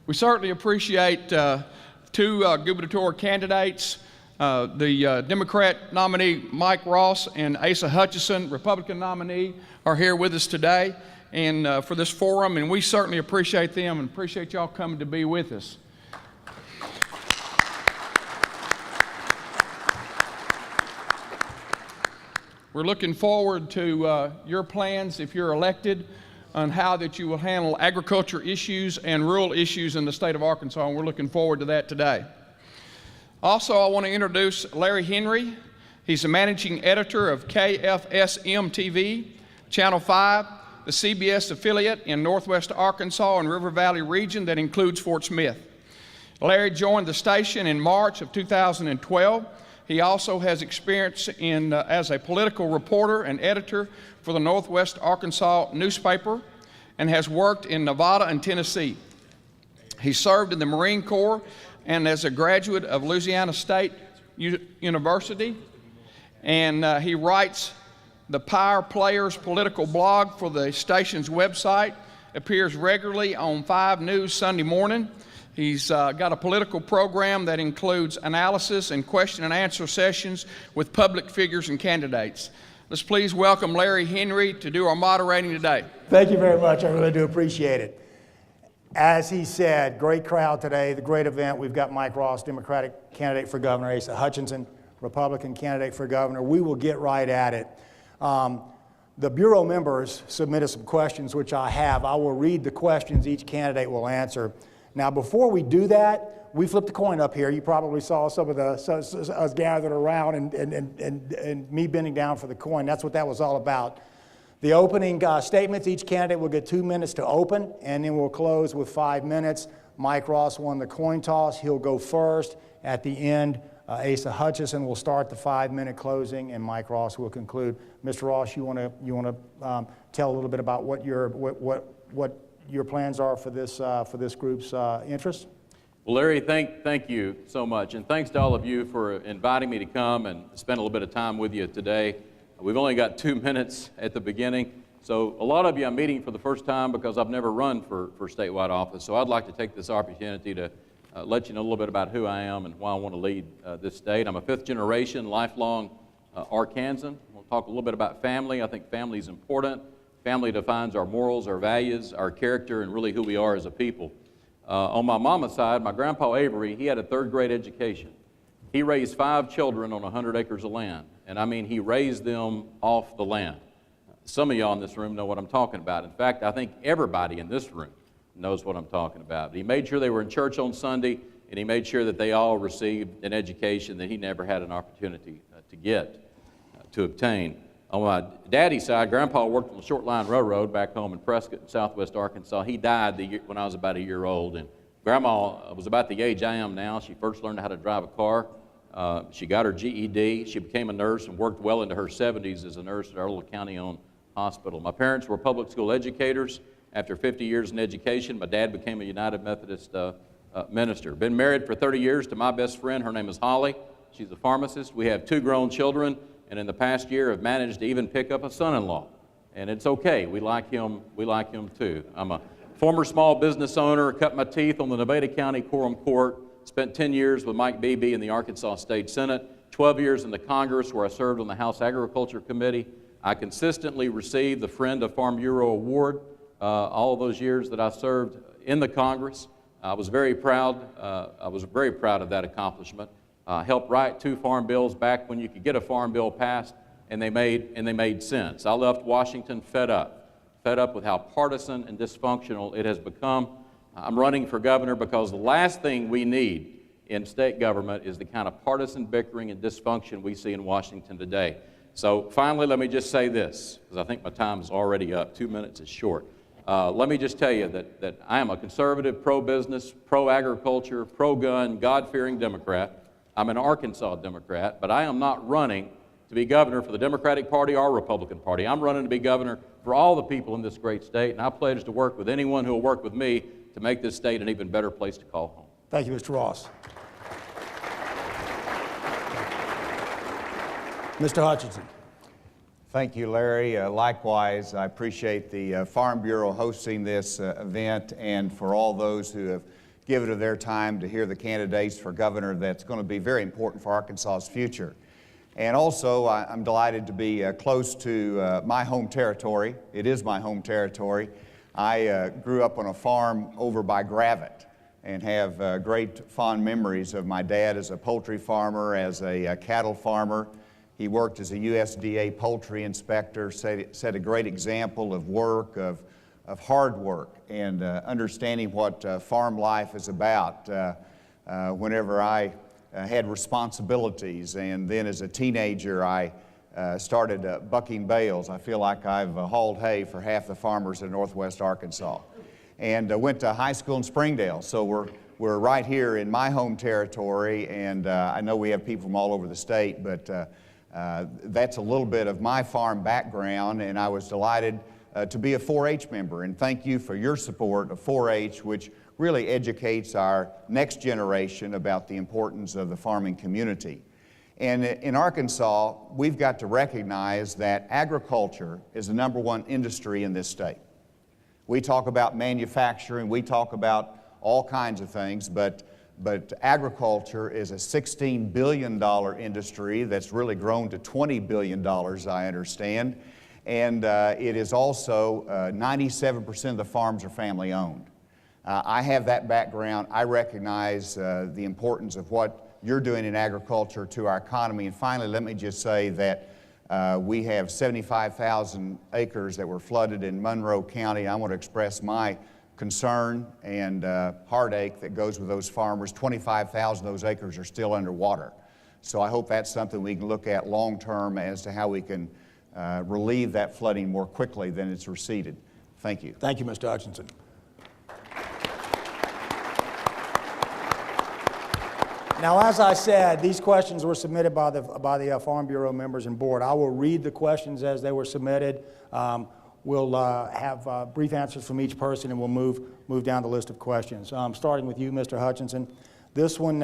We certainly appreciate two gubernatorial candidates, the Democrat nominee Mike Ross and Asa Hutchinson, Republican nominee, are here with us today and for this forum, and we certainly appreciate them and appreciate y'all coming to be with us. We're looking forward to your plans, if you're elected, on how that you will handle agriculture issues and rural issues in the state of Arkansas, and we're looking forward to that today. Also, I want to introduce Larry Henry. He's the managing editor of KFSM-TV, Channel 5, the CBS affiliate in Northwest Arkansas and River Valley region that includes Fort Smith. Larry joined the station in March of 2012. He also has experience as a political reporter and editor for the Northwest Arkansas newspaper and has worked in Nevada and Tennessee. He served in the Marine Corps and as a graduate of Louisiana State University, and he writes the Power Players political blog for the station's website, appears regularly on 5 News Sunday morning. He's got a political program that includes analysis and question and answer sessions with public figures and candidates. Let's please welcome Larry Henry to do our moderating today. Thank you very much. I really do appreciate it. As he said, great crowd today, the great event. We've got Mike Ross, Democratic candidate for governor, Asa Hutchinson, Republican candidate for governor. We will get right at it. The Bureau members submitted some questions, which I have. I will read the questions each candidate will answer. Now, before we do that, we flipped a coin up here. You probably saw some of us gathered around and me bending down for the coin. That's what that was all about. The opening statements, each candidate will get 2 minutes to open, and then we'll close with 5 minutes. Mike Ross won the coin toss. He'll go first. At the end, Asa Hutchinson will start the 5-minute closing, and Mike Ross will conclude. Mr. Ross, you want to tell a little bit about what your plans are for this group's interest? Well, Larry, thank you so much, and thanks to all of you for inviting me to come and spend a little bit of time with you today. We've only got 2 minutes at the beginning, so a lot of you I'm meeting for the first time because I've never run for statewide office, so I'd like to take this opportunity to let you know a little bit about who I am and why I want to lead this state. I'm a 5th-generation, lifelong Arkansan. We'll talk a little bit about family. I think family is important. Family defines our morals, our values, our character, and really who we are as a people. On my mama's side, my grandpa Avery, he had a 3rd-grade education. He raised 5 children on 100 acres of land, and I mean he raised them off the land. Some of y'all in this room know what I'm talking about. In fact, I think everybody in this room knows what I'm talking about. He made sure they were in church on Sunday, and he made sure that they all received an education that he never had an opportunity to obtain. On my daddy's side, Grandpa worked on the short line railroad back home in Prescott in southwest Arkansas. He died when I was about a year old, and Grandma was about the age I am now. She first learned how to drive a car. She got her GED. She became a nurse and worked well into her 70s as a nurse at our little county-owned hospital. My parents were public school educators. After 50 years in education, my dad became a United Methodist minister. Been married for 30 years to my best friend. Her name is Holly. She's a pharmacist. We have 2 grown children, and in the past year have managed to even pick up a son-in-law. And it's okay. We like him too. I'm a former small business owner, cut my teeth on the Nevada County Quorum Court, spent 10 years with Mike Beebe in the Arkansas State Senate, 12 years in the Congress where I served on the House Agriculture Committee. I consistently received the Friend of Farm Bureau Award all of those years that I served in the Congress. I was very proud of that accomplishment. Helped write 2 farm bills back when you could get a farm bill passed, and they made sense. I left Washington fed up with how partisan and dysfunctional it has become. I'm running for governor because the last thing we need in state government is the kind of partisan bickering and dysfunction we see in Washington today. So finally, let me just say this, because I think my time is already up. 2 minutes is short. Let me just tell you that I am a conservative, pro-business, pro-agriculture, pro-gun, God-fearing Democrat. I'm an Arkansas Democrat, but I am not running to be governor for the Democratic Party or Republican Party. I'm running to be governor for all the people in this great state, and I pledge to work with anyone who will work with me to make this state an even better place to call home. Thank you, Mr. Ross. Mr. Hutchinson. Thank you, Larry. Likewise, I appreciate the Farm Bureau hosting this event, and for all those who have give it of their time to hear the candidates for governor that's going to be very important for Arkansas's future. And also, I'm delighted to be close to my home territory. It is my home territory. I grew up on a farm over by Gravett and have great fond memories of my dad as a poultry farmer, as a cattle farmer. He worked as a USDA poultry inspector, set a great example of work, of hard work, and understanding what farm life is about. Whenever I had responsibilities, and then as a teenager I started bucking bales. I feel like I've hauled hay for half the farmers in northwest Arkansas. And went to high school in Springdale, so we're right here in my home territory, and I know we have people from all over the state, but that's a little bit of my farm background, and I was delighted to be a 4-H member, and thank you for your support of 4-H, which really educates our next generation about the importance of the farming community. And in Arkansas, we've got to recognize that agriculture is the #1 industry in this state. We talk about manufacturing, we talk about all kinds of things, but agriculture is a $16 billion industry that's really grown to $20 billion, I understand. And it is also 97% of the farms are family owned. I have that background. I recognize the importance of what you're doing in agriculture to our economy. And finally, let me just say that we have 75,000 acres that were flooded in Monroe County. I want to express my concern and heartache that goes with those farmers. 25,000 of those acres are still underwater. So I hope that's something we can look at long term as to how we can relieve that flooding more quickly than it's receded. Thank you. Thank you, Mr. Hutchinson. Now, as I said, these questions were submitted by the Farm Bureau members and board. I will read the questions as they were submitted. We'll have brief answers from each person, and we'll move down the list of questions. Starting with you, Mr. Hutchinson. This one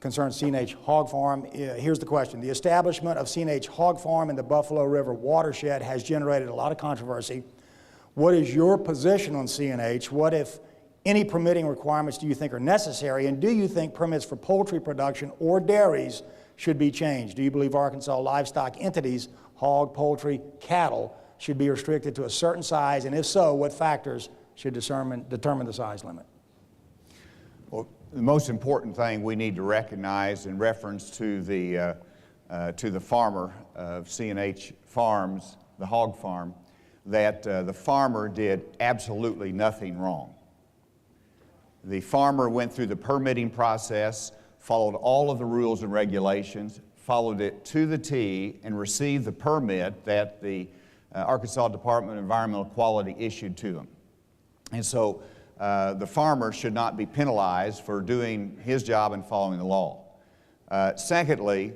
concerns C&H Hog Farm. Here's the question. The establishment of C&H Hog Farm in the Buffalo River watershed has generated a lot of controversy. What is your position on C&H? What, if any, permitting requirements do you think are necessary? And do you think permits for poultry production or dairies should be changed? Do you believe Arkansas livestock entities, hog, poultry, cattle, should be restricted to a certain size? And if so, what factors should determine the size limit? Well, the most important thing we need to recognize in reference to the farmer of C&H Farms, the hog farm, that the farmer did absolutely nothing wrong. The farmer went through the permitting process, followed all of the rules and regulations, followed it to the T, and received the permit that the Arkansas Department of Environmental Quality issued to him. And so the farmer should not be penalized for doing his job and following the law. Secondly,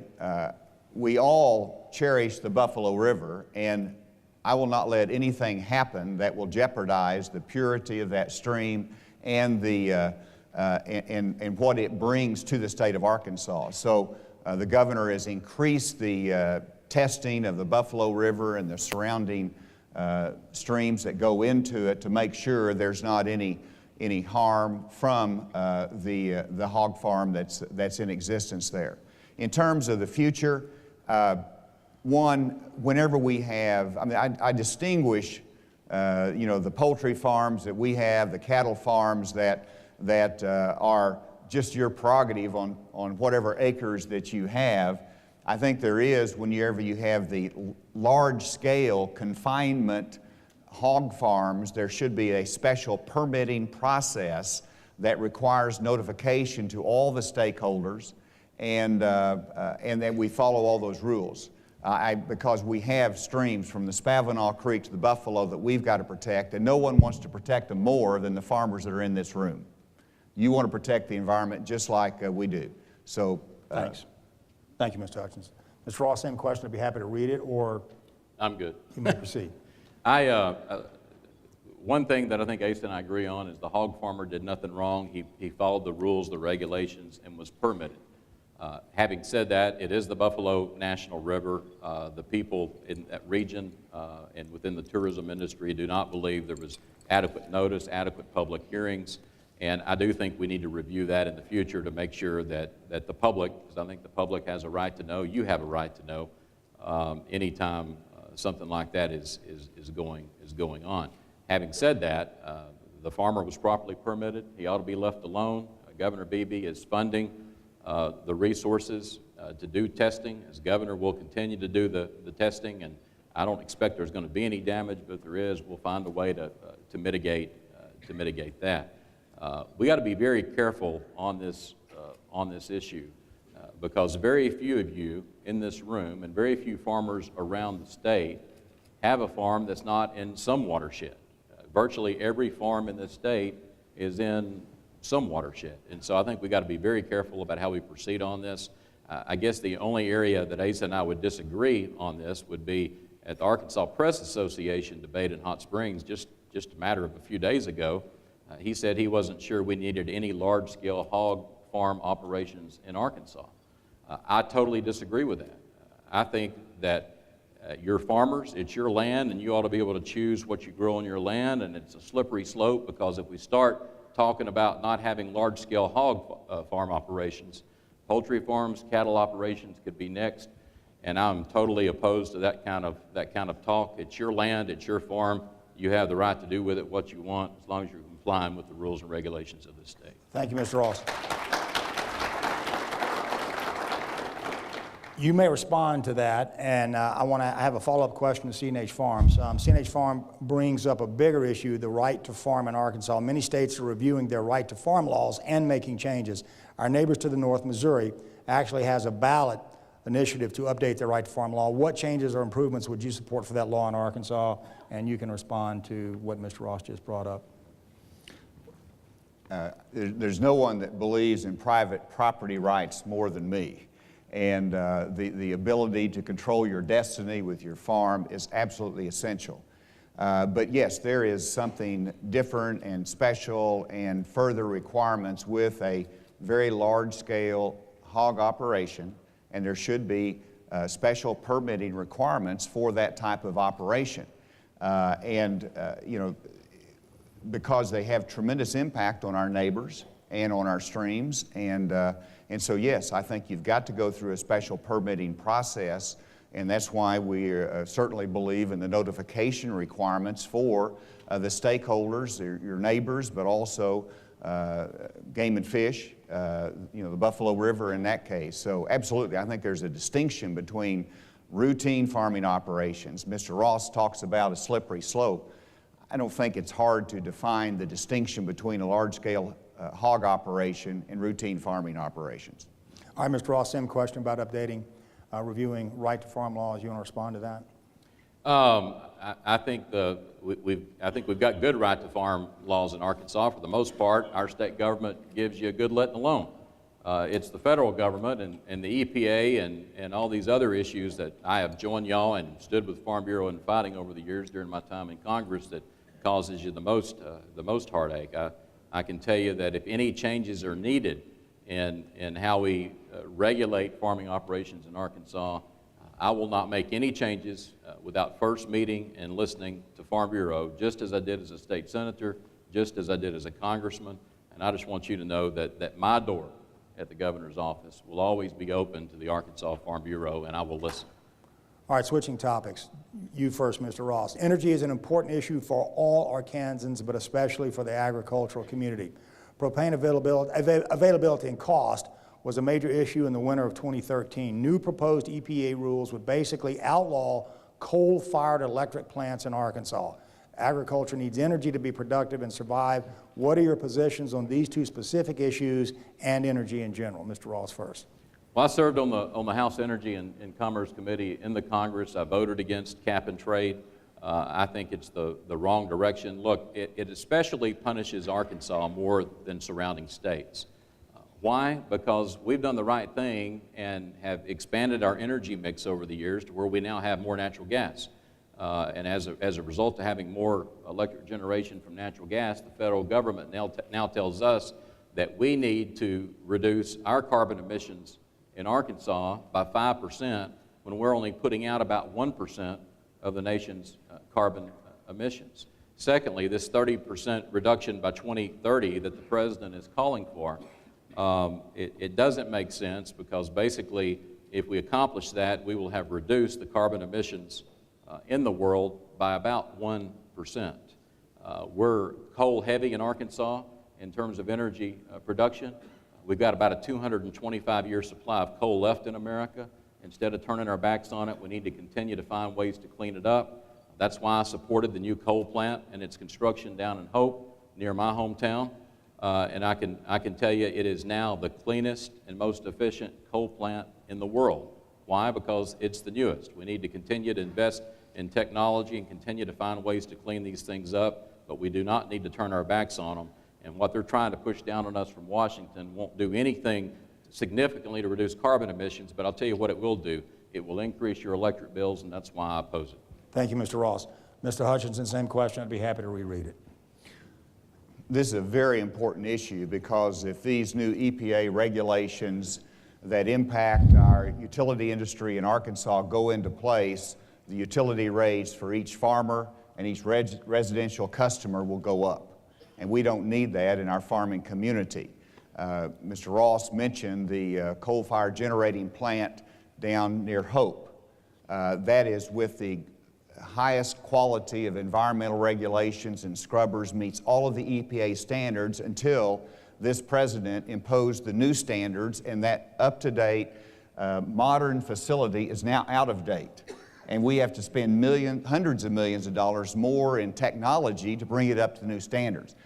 we all cherish the Buffalo River, and I will not let anything happen that will jeopardize the purity of that stream and what it brings to the state of Arkansas. So the governor has increased the testing of the Buffalo River and the surrounding streams that go into it to make sure there's not any harm from the hog farm that's in existence there. In terms of the future, whenever we have, I distinguish the poultry farms that we have, the cattle farms that are just your prerogative on whatever acres that you have. I think there is, whenever you have the large-scale confinement hog farms, there should be a special permitting process that requires notification to all the stakeholders, and that we follow all those rules. Because we have streams from the Spavinaw Creek to the Buffalo that we've got to protect, and no one wants to protect them more than the farmers that are in this room. You want to protect the environment just like we do. So, thanks. Thank you, Mr. Hutchinson. Mr. Ross, same question. I'd be happy to read it, or I'm good. you may proceed. One thing that I think Asa and I agree on is the hog farmer did nothing wrong. He followed the rules, the regulations, and was permitted. Having said that, it is the Buffalo National River. The people in that region and within the tourism industry do not believe there was adequate notice, adequate public hearings. And I do think we need to review that in the future to make sure that the public, because I think the public has a right to know, you have a right to know anytime something like that is going on. Having said that, the farmer was properly permitted. He ought to be left alone. Governor Beebe is funding the resources to do testing. As governor, we'll continue to do the testing, and I don't expect there's going to be any damage, but if there is, we'll find a way to mitigate that. We got to be very careful on this issue because very few of you in this room and very few farmers around the state have a farm that's not in some watershed. Virtually every farm in this state is in some watershed, and so I think we got to be very careful about how we proceed on this. I guess the only area that Asa and I would disagree on this would be at the Arkansas Press Association debate in Hot Springs just a matter of a few days ago. He said he wasn't sure we needed any large-scale hog farm operations in Arkansas. I totally disagree with that. I think that you're farmers, it's your land, and you ought to be able to choose what you grow on your land, and it's a slippery slope because if we start talking about not having large-scale hog farm operations, poultry farms, cattle operations could be next, and I'm totally opposed to that kind of talk. It's your land, it's your farm. You have the right to do with it what you want as long as you're complying with the rules and regulations of the state. Thank you, Mr. Ross. You may respond to that, and I have a follow-up question to CNH Farms. CNH Farm brings up a bigger issue, the right to farm in Arkansas. Many states are reviewing their right to farm laws and making changes. Our neighbors to the north, Missouri, actually has a ballot initiative to update their right to farm law. What changes or improvements would you support for that law in Arkansas? And you can respond to what Mr. Ross just brought up. There's no one that believes in private property rights more than me. And the ability to control your destiny with your farm is absolutely essential. But yes, there is something different and special and further requirements with a very large-scale hog operation, and there should be special permitting requirements for that type of operation. You know, because they have tremendous impact on our neighbors and on our streams, and so yes, I think you've got to go through a special permitting process, and that's why we certainly believe in the notification requirements for the stakeholders, your neighbors, but also game and fish, you know, the Buffalo River in that case. So absolutely, I think there's a distinction between routine farming operations. Mr. Ross talks about a slippery slope. I don't think it's hard to define the distinction between a large-scale hog operation and routine farming operations. All right, Mr. Ross, same question about updating, reviewing right to farm laws. You want to respond to that? I think we've got good right to farm laws in Arkansas for the most part. Our state government gives you a good letting alone. It's the federal government and the EPA and all these other issues that I have joined y'all and stood with Farm Bureau in fighting over the years during my time in Congress that causes you the most heartache. I can tell you that if any changes are needed in how we regulate farming operations in Arkansas, I will not make any changes without first meeting and listening to Farm Bureau, just as I did as a state senator, just as I did as a congressman. And I just want you to know that my door at the governor's office will always be open to the Arkansas Farm Bureau, and I will listen. All right, switching topics. You first, Mr. Ross. Energy is an important issue for all Arkansans, but especially for the agricultural community. Propane availability and cost was a major issue in the winter of 2013. New proposed EPA rules would basically outlaw coal-fired electric plants in Arkansas. Agriculture needs energy to be productive and survive. What are your positions on these two specific issues and energy in general? Mr. Ross first. Well, I served on the House Energy and Commerce Committee in the Congress. I voted against cap and trade. I think it's the wrong direction. Look, it especially punishes Arkansas more than surrounding states. Why? Because we've done the right thing and have expanded our energy mix over the years to where we now have more natural gas. And as a result of having more electric generation from natural gas, the federal government now tells us that we need to reduce our carbon emissions in Arkansas by 5% when we're only putting out about 1% of the nation's carbon emissions. Secondly, this 30% reduction by 2030 that the President is calling for, it doesn't make sense, because basically if we accomplish that, we will have reduced the carbon emissions in the world by about 1%. We're coal heavy in Arkansas in terms of energy production. We've got about a 225-year supply of coal left in America. Instead of turning our backs on it, we need to continue to find ways to clean it up. That's why I supported the new coal plant and its construction down in Hope, near my hometown. And I can tell you it is now the cleanest and most efficient coal plant in the world. Why? Because it's the newest. We need to continue to invest in technology and continue to find ways to clean these things up, but we do not need to turn our backs on them. And what they're trying to push down on us from Washington won't do anything significantly to reduce carbon emissions, but I'll tell you what it will do. It will increase your electric bills, and that's why I oppose it. Thank you, Mr. Ross. Mr. Hutchinson, same question. I'd be happy to reread it. This is a very important issue, because if these new EPA regulations that impact our utility industry in Arkansas go into place, the utility rates for each farmer and each residential customer will go up. And we don't need that in our farming community. Mr. Ross mentioned the coal-fired generating plant down near Hope. That is with the highest quality of environmental regulations and scrubbers, meets all of the EPA standards until this president imposed the new standards, and that up-to-date modern facility is now out of date. And we have to spend hundreds of millions of dollars more in technology to bring it up to the new standards.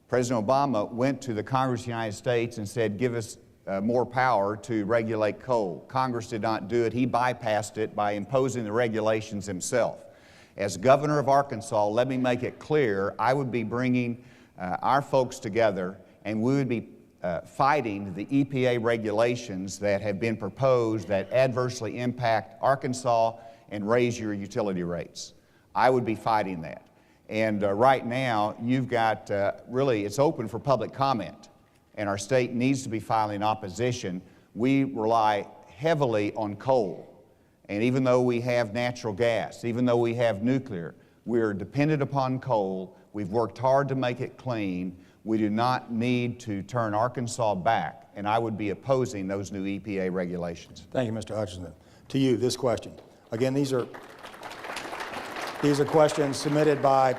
President Obama went to the Congress of the United States and said, give us more power to regulate coal. Congress did not do it. He bypassed it by imposing the regulations himself. As governor of Arkansas, let me make it clear, I would be bringing our folks together, and we would be fighting the EPA regulations that have been proposed that adversely impact Arkansas and raise your utility rates. I would be fighting that. And right now, you've got, really, it's open for public comment, and our state needs to be filing opposition. We rely heavily on coal, and even though we have natural gas, even though we have nuclear, we're dependent upon coal. We've worked hard to make it clean. We do not need to turn Arkansas back, and I would be opposing those new EPA regulations. Thank you, Mr. Hutchinson. To you, this question. Again, these are questions submitted by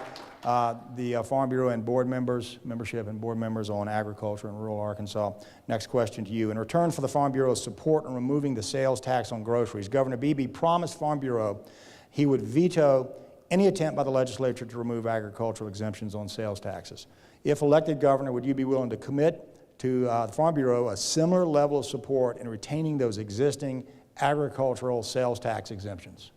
the Farm Bureau and board members, membership and board members on agriculture in rural Arkansas. Next question to you. In return for the Farm Bureau's support in removing the sales tax on groceries, Governor Beebe promised Farm Bureau he would veto any attempt by the legislature to remove agricultural exemptions on sales taxes. If elected governor, would you be willing to commit to the Farm Bureau a similar level of support in retaining those existing agricultural sales tax exemptions?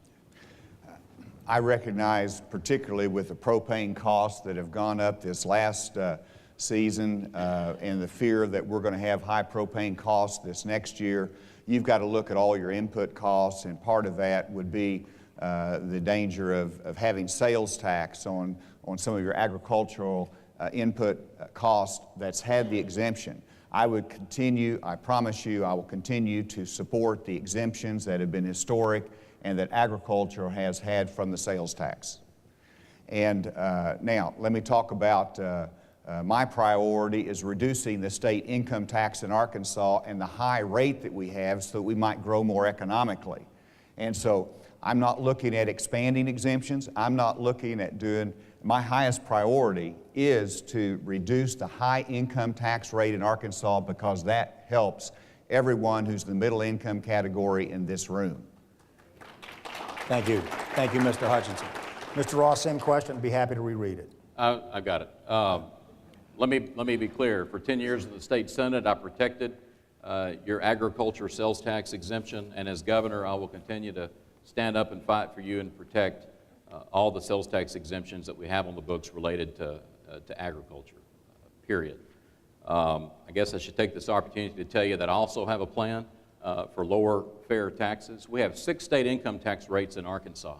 I recognize, particularly with the propane costs that have gone up this last season and the fear that we're going to have high propane costs this next year, you've got to look at all your input costs, and part of that would be the danger of having sales tax on some of your agricultural input costs that's had the exemption. I would continue, I promise you, I will continue to support the exemptions that have been historic and that agriculture has had from the sales tax. And now, let me talk about my priority is reducing the state income tax in Arkansas and the high rate that we have so that we might grow more economically. And so I'm not looking at expanding exemptions. I'm not looking at doing, my highest priority is to reduce the high income tax rate in Arkansas, because that helps everyone who's in the middle income category in this room. Thank you. Thank you, Mr. Hutchinson. Mr. Ross, same question. I'd be happy to reread it. I've got it. Let me be clear. For 10 years in the state Senate, I protected your agriculture sales tax exemption, and as governor, I will continue to stand up and fight for you and protect all the sales tax exemptions that we have on the books related to agriculture, period. I guess I should take this opportunity to tell you that I also have a plan for lower fair taxes. We have 6 state income tax rates in Arkansas,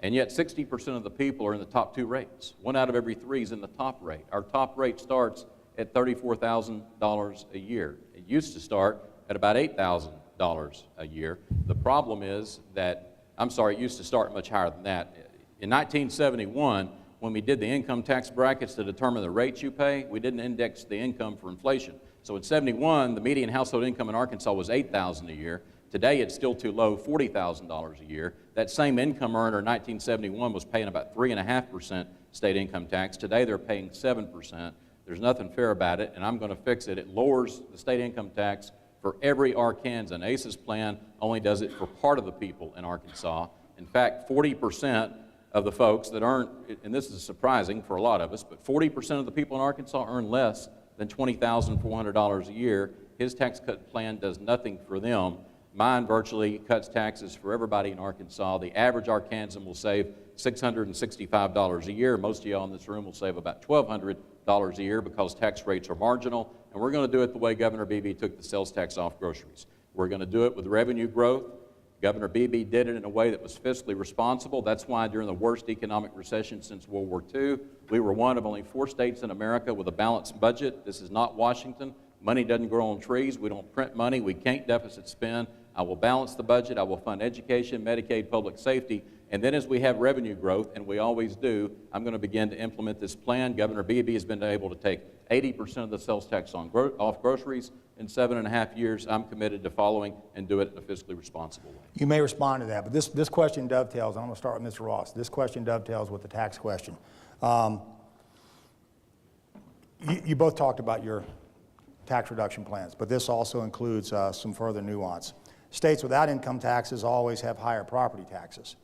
and yet 60% of the people are in the top 2 rates. 1 out of every 3 is in the top rate. Our top rate starts at $34,000 a year. It used to start at about $8,000 a year. The problem is that, it used to start much higher than that. In 1971, when we did the income tax brackets to determine the rates you pay, we didn't index the income for inflation. So in 71, the median household income in Arkansas was $8,000 a year. Today, it's still too low, $40,000 a year. That same income earner in 1971 was paying about 3.5% state income tax. Today, they're paying 7%. There's nothing fair about it, and I'm going to fix it. It lowers the state income tax for every Arkansan. ACE's plan only does it for part of the people in Arkansas. In fact, 40% of the folks that earn, and this is surprising for a lot of us, but 40% of the people in Arkansas earn less than $20,400 a year. His tax cut plan does nothing for them. Mine virtually cuts taxes for everybody in Arkansas. The average Arkansan will save $665 a year. Most of y'all in this room will save about $1,200 a year because tax rates are marginal. And we're going to do it the way Governor Beebe took the sales tax off groceries. We're going to do it with revenue growth. Governor Beebe did it in a way that was fiscally responsible. That's why during the worst economic recession since World War II, we were one of only 4 states in America with a balanced budget. This is not Washington. Money doesn't grow on trees. We don't print money. We can't deficit spend. I will balance the budget. I will fund education, Medicaid, public safety. And then as we have revenue growth, and we always do, I'm going to begin to implement this plan. Governor Beebe has been able to take 80% of the sales tax off groceries in 7.5 years. I'm committed to following and do it in a fiscally responsible way. You may respond to that, but this question dovetails, and I'm going to start with Mr. Ross. This question dovetails with the tax question. You both talked about your tax reduction plans, but this also includes some further nuance. States without income taxes always have higher property taxes.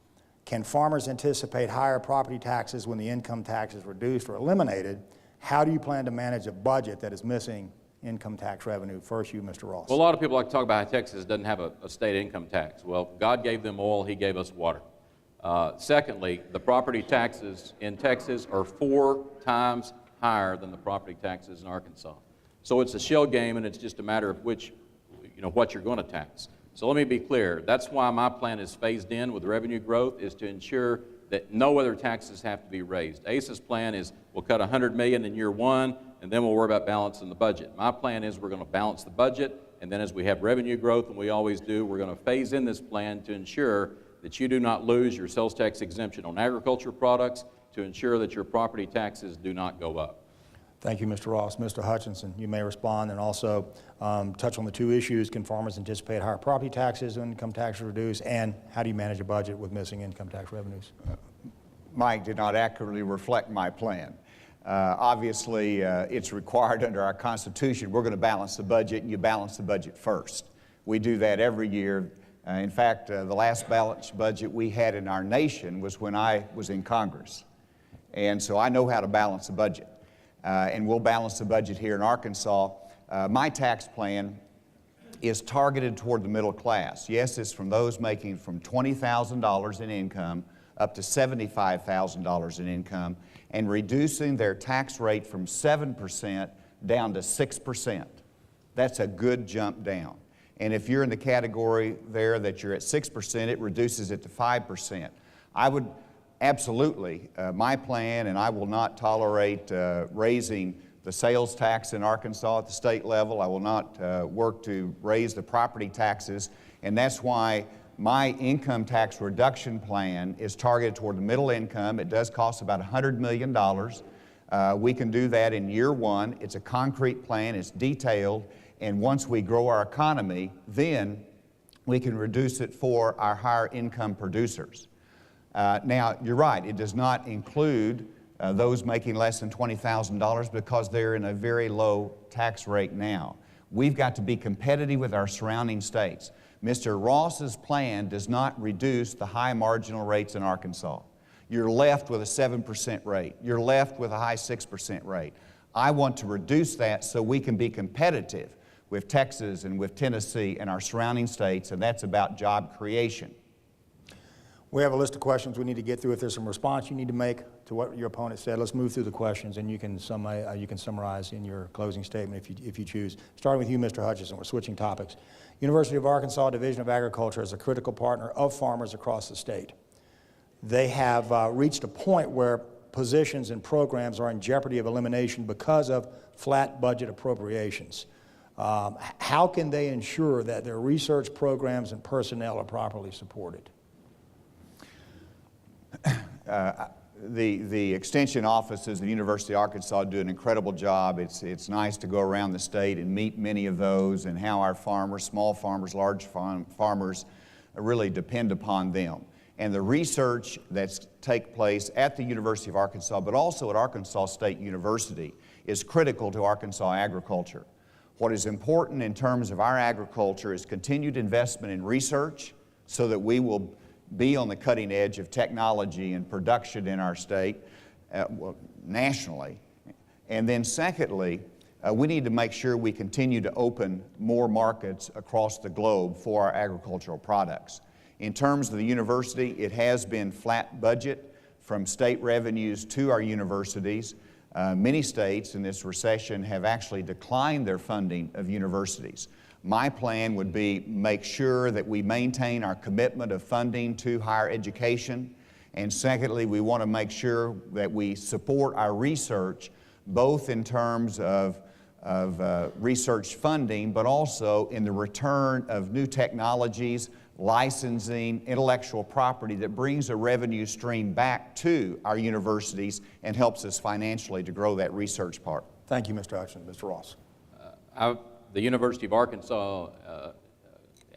Can farmers anticipate higher property taxes when the income tax is reduced or eliminated? How do you plan to manage a budget that is missing income tax revenue? First, you, Mr. Ross. Well, a lot of people like to talk about how Texas doesn't have a state income tax. Well, God gave them oil, He gave us water. Secondly, the property taxes in Texas are 4 times higher than the property taxes in Arkansas. So it's a shell game, and it's just a matter of what you're going to tax. So let me be clear. That's why my plan is phased in with revenue growth, is to ensure that no other taxes have to be raised. ACE's plan is we'll cut $100 million in year 1, and then we'll worry about balancing the budget. My plan is we're going to balance the budget, and then as we have revenue growth, and we always do, we're going to phase in this plan to ensure that you do not lose your sales tax exemption on agriculture products, to ensure that your property taxes do not go up. Thank you, Mr. Ross. Mr. Hutchinson, you may respond and also touch on the 2 issues. Can farmers anticipate higher property taxes when income taxes reduce? And how do you manage a budget with missing income tax revenues? Mike did not accurately reflect my plan. Obviously, it's required under our Constitution. We're going to balance the budget, and you balance the budget first. We do that every year. In fact, the last balanced budget we had in our nation was when I was in Congress. And so I know how to balance the budget. And we'll balance the budget here in Arkansas. My tax plan is targeted toward the middle class. Yes, it's from those making from $20,000 in income up to $75,000 in income, and reducing their tax rate from 7% down to 6%. That's a good jump down. And if you're in the category there that you're at 6%, it reduces it to 5%. I would absolutely, my plan, and I will not tolerate raising the sales tax in Arkansas at the state level. I will not work to raise the property taxes, and that's why my income tax reduction plan is targeted toward the middle income. It does cost about $100 million. We can do that in year 1. It's a concrete plan, it's detailed, and once we grow our economy, then we can reduce it for our higher income producers. Now, you're right, it does not include those making less than $20,000 because they're in a very low tax rate now. We've got to be competitive with our surrounding states. Mr. Ross's plan does not reduce the high marginal rates in Arkansas. You're left with a 7% rate. You're left with a high 6% rate. I want to reduce that so we can be competitive with Texas and with Tennessee and our surrounding states, and that's about job creation. We have a list of questions we need to get through. If there's some response you need to make to what your opponent said, let's move through the questions, and you can summarize in your closing statement if you choose. Starting with you, Mr. Hutchinson, we're switching topics. University of Arkansas Division of Agriculture is a critical partner of farmers across the state. They have reached a point where positions and programs are in jeopardy of elimination because of flat budget appropriations. How can they ensure that their research programs and personnel are properly supported? the extension offices at the University of Arkansas do an incredible job. It's nice to go around the state and meet many of those, and how our farmers, small farmers, large farmers, really depend upon them. And the research that's take place at the University of Arkansas, but also at Arkansas State University, is critical to Arkansas agriculture. What is important in terms of our agriculture is continued investment in research so that we will be on the cutting edge of technology and production in our state, nationally. And then secondly, we need to make sure we continue to open more markets across the globe for our agricultural products. In terms of the university, it has been flat budget from state revenues to our universities. Many states in this recession have actually declined their funding of universities. My plan would be make sure that we maintain our commitment of funding to higher education. And secondly, we want to make sure that we support our research, both in terms of research funding, but also in the return of new technologies, licensing, intellectual property that brings a revenue stream back to our universities and helps us financially to grow that research part. Thank you, Mr. Hutchinson. Mr. Ross. The University of Arkansas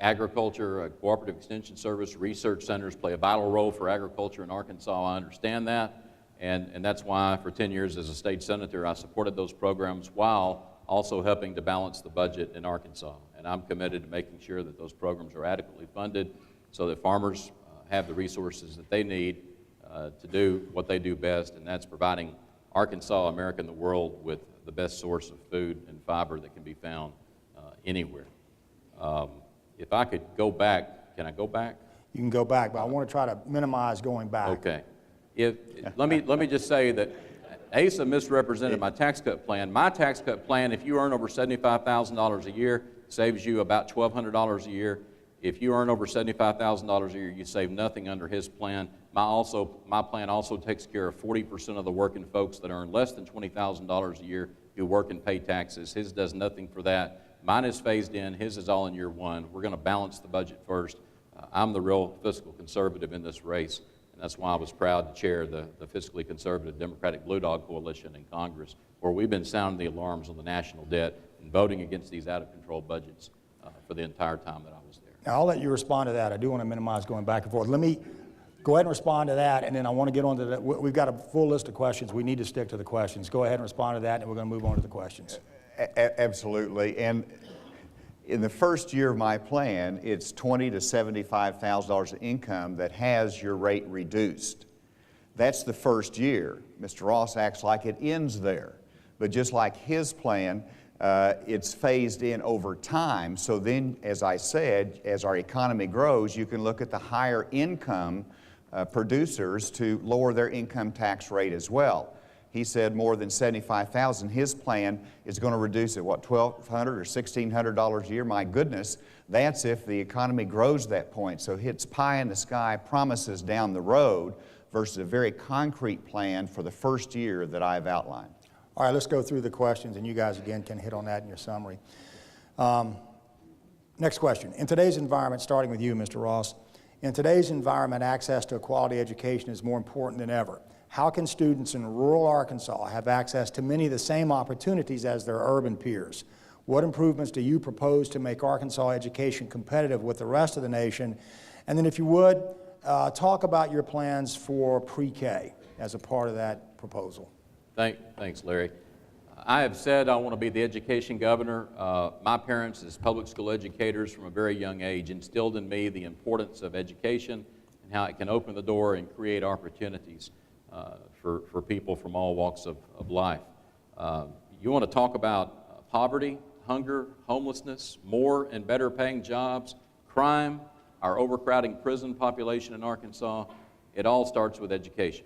Agriculture, Cooperative Extension Service, research centers play a vital role for agriculture in Arkansas. I understand that, and that's why for 10 years as a state senator I supported those programs while also helping to balance the budget in Arkansas. And I'm committed to making sure that those programs are adequately funded so that farmers have the resources that they need to do what they do best, and that's providing Arkansas, America, and the world with the best source of food and fiber that can be found anywhere. If I could go back, can I go back? You can go back, but I want to try to minimize going back. Okay. Let me just say that Asa misrepresented my tax cut plan. My tax cut plan, if you earn over $75,000 a year, saves you about $1,200 a year. If you earn over $75,000 a year, you save nothing under his plan. My plan also takes care of 40% of the working folks that earn less than $20,000 a year who work and pay taxes. His does nothing for that. Mine is phased in. His is all in year one. We're going to balance the budget first. I'm the real fiscal conservative in this race, and that's why I was proud to chair the fiscally conservative Democratic Blue Dog Coalition in Congress, where we've been sounding the alarms on the national debt and voting against these out-of-control budgets for the entire time that I was there. Now, I'll let you respond to that. I do want to minimize going back and forth. Let me go ahead and respond to that, and then I want to get on to that. We've got a full list of questions. We need to stick to the questions. Go ahead and respond to that, and we're going to move on to the questions. Absolutely. And in the first year of my plan, it's $20,000 to $75,000 of income that has your rate reduced. That's the first year. Mr. Ross acts like it ends there. But just like his plan, it's phased in over time. So then, as I said, as our economy grows, you can look at the higher income producers to lower their income tax rate as well. He said more than $75,000. His plan is going to reduce it, what, $1,200 or $1,600 a year? My goodness, that's if the economy grows that point. So it's pie in the sky promises down the road versus a very concrete plan for the first year that I've outlined. All right, let's go through the questions, and you guys, again, can hit on that in your summary. Next question. In today's environment, starting with you, Mr. Ross, in today's environment, access to a quality education is more important than ever. How can students in rural Arkansas have access to many of the same opportunities as their urban peers? What improvements do you propose to make Arkansas education competitive with the rest of the nation? And then if you would, talk about your plans for pre-K as a part of that proposal. Thanks, Larry. I have said I want to be the education governor. My parents, as public school educators from a very young age, instilled in me the importance of education and how it can open the door and create opportunities for people from all walks of life. You want to talk about poverty, hunger, homelessness, more and better paying jobs, crime, our overcrowding prison population in Arkansas. It all starts with education.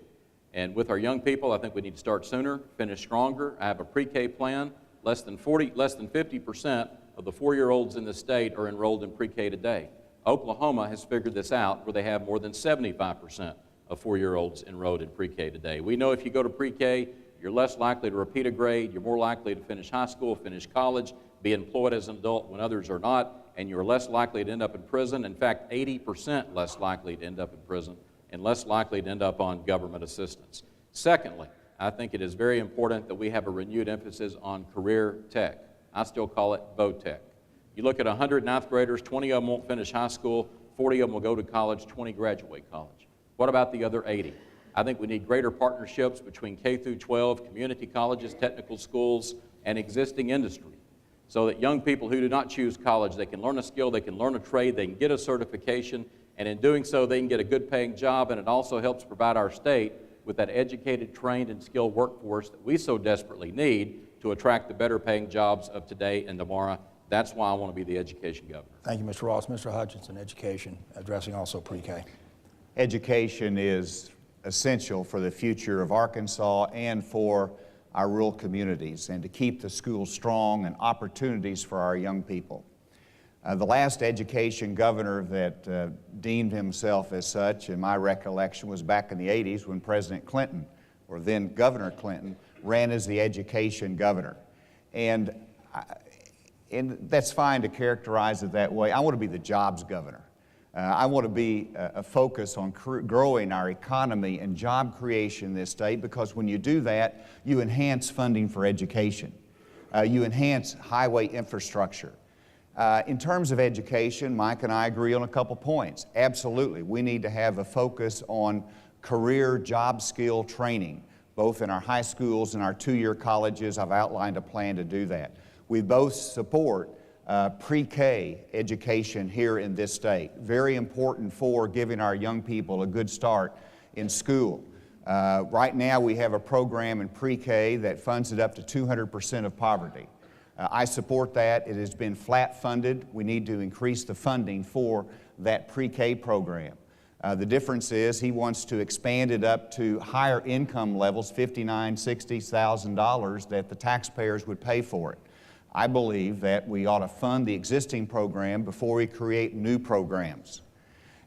And with our young people, I think we need to start sooner, finish stronger. I have a pre-K plan. Less than 50% of the 4-year-olds in the state are enrolled in pre-K today. Oklahoma has figured this out, where they have more than 75% of 4-year-olds enrolled in pre-K today. We know if you go to pre-K, you're less likely to repeat a grade, you're more likely to finish high school, finish college, be employed as an adult when others are not, and you're less likely to end up in prison. In fact, 80% less likely to end up in prison and less likely to end up on government assistance. Secondly, I think it is very important that we have a renewed emphasis on career tech. I still call it VOTech. You look at 100 ninth graders, 20 of them won't finish high school, 40 of them will go to college, 20 graduate college. What about the other 80? I think we need greater partnerships between K through 12, community colleges, technical schools, and existing industry, so that young people who do not choose college, they can learn a skill, they can learn a trade, they can get a certification, and in doing so, they can get a good paying job, and it also helps provide our state with that educated, trained, and skilled workforce that we so desperately need to attract the better paying jobs of today and tomorrow. That's why I want to be the education governor. Thank you, Mr. Ross. Mr. Hutchinson, education, addressing also pre-K. Education is essential for the future of Arkansas and for our rural communities, and to keep the schools strong and opportunities for our young people. The last education governor that deemed himself as such, in my recollection, was back in the 80s when President Clinton, or then Governor Clinton, ran as the education governor. And that's fine to characterize it that way. I want to be the jobs governor. I want to be a focus on growing our economy and job creation in this state, because when you do that, you enhance funding for education. You enhance highway infrastructure. In terms of education, Mike and I agree on a couple points. Absolutely, we need to have a focus on career job skill training, both in our high schools and our two-year colleges. I've outlined a plan to do that. We both support pre-K education here in this state. Very important for giving our young people a good start in school. Right now we have a program in pre-K that funds it up to 200% of poverty. I support that. It has been flat funded. We need to increase the funding for that pre-K program. The difference is he wants to expand it up to higher income levels, $59,000, $60,000, that the taxpayers would pay for it. I believe that we ought to fund the existing program before we create new programs.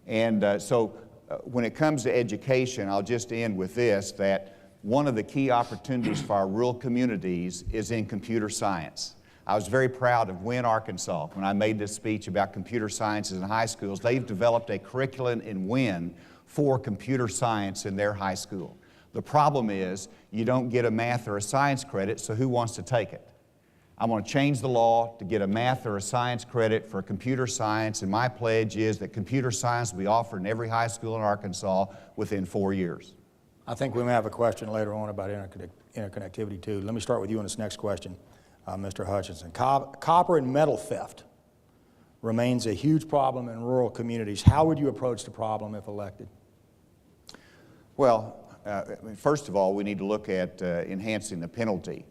And so when it comes to education, I'll just end with this, that one of the key opportunities for our rural communities is in computer science. I was very proud of Wynne, Arkansas, when I made this speech about computer sciences in high schools. They've developed a curriculum in Wynne for computer science in their high school. The problem is you don't get a math or a science credit, so who wants to take it? I'm going to change the law to get a math or a science credit for computer science, and my pledge is that computer science will be offered in every high school in Arkansas within 4 years. I think we may have a question later on about interconnectivity too. Let me start with you on this next question, Mr. Hutchinson. Copper and metal theft remains a huge problem in rural communities. How would you approach the problem if elected? Well, first of all, we need to look at enhancing the penalty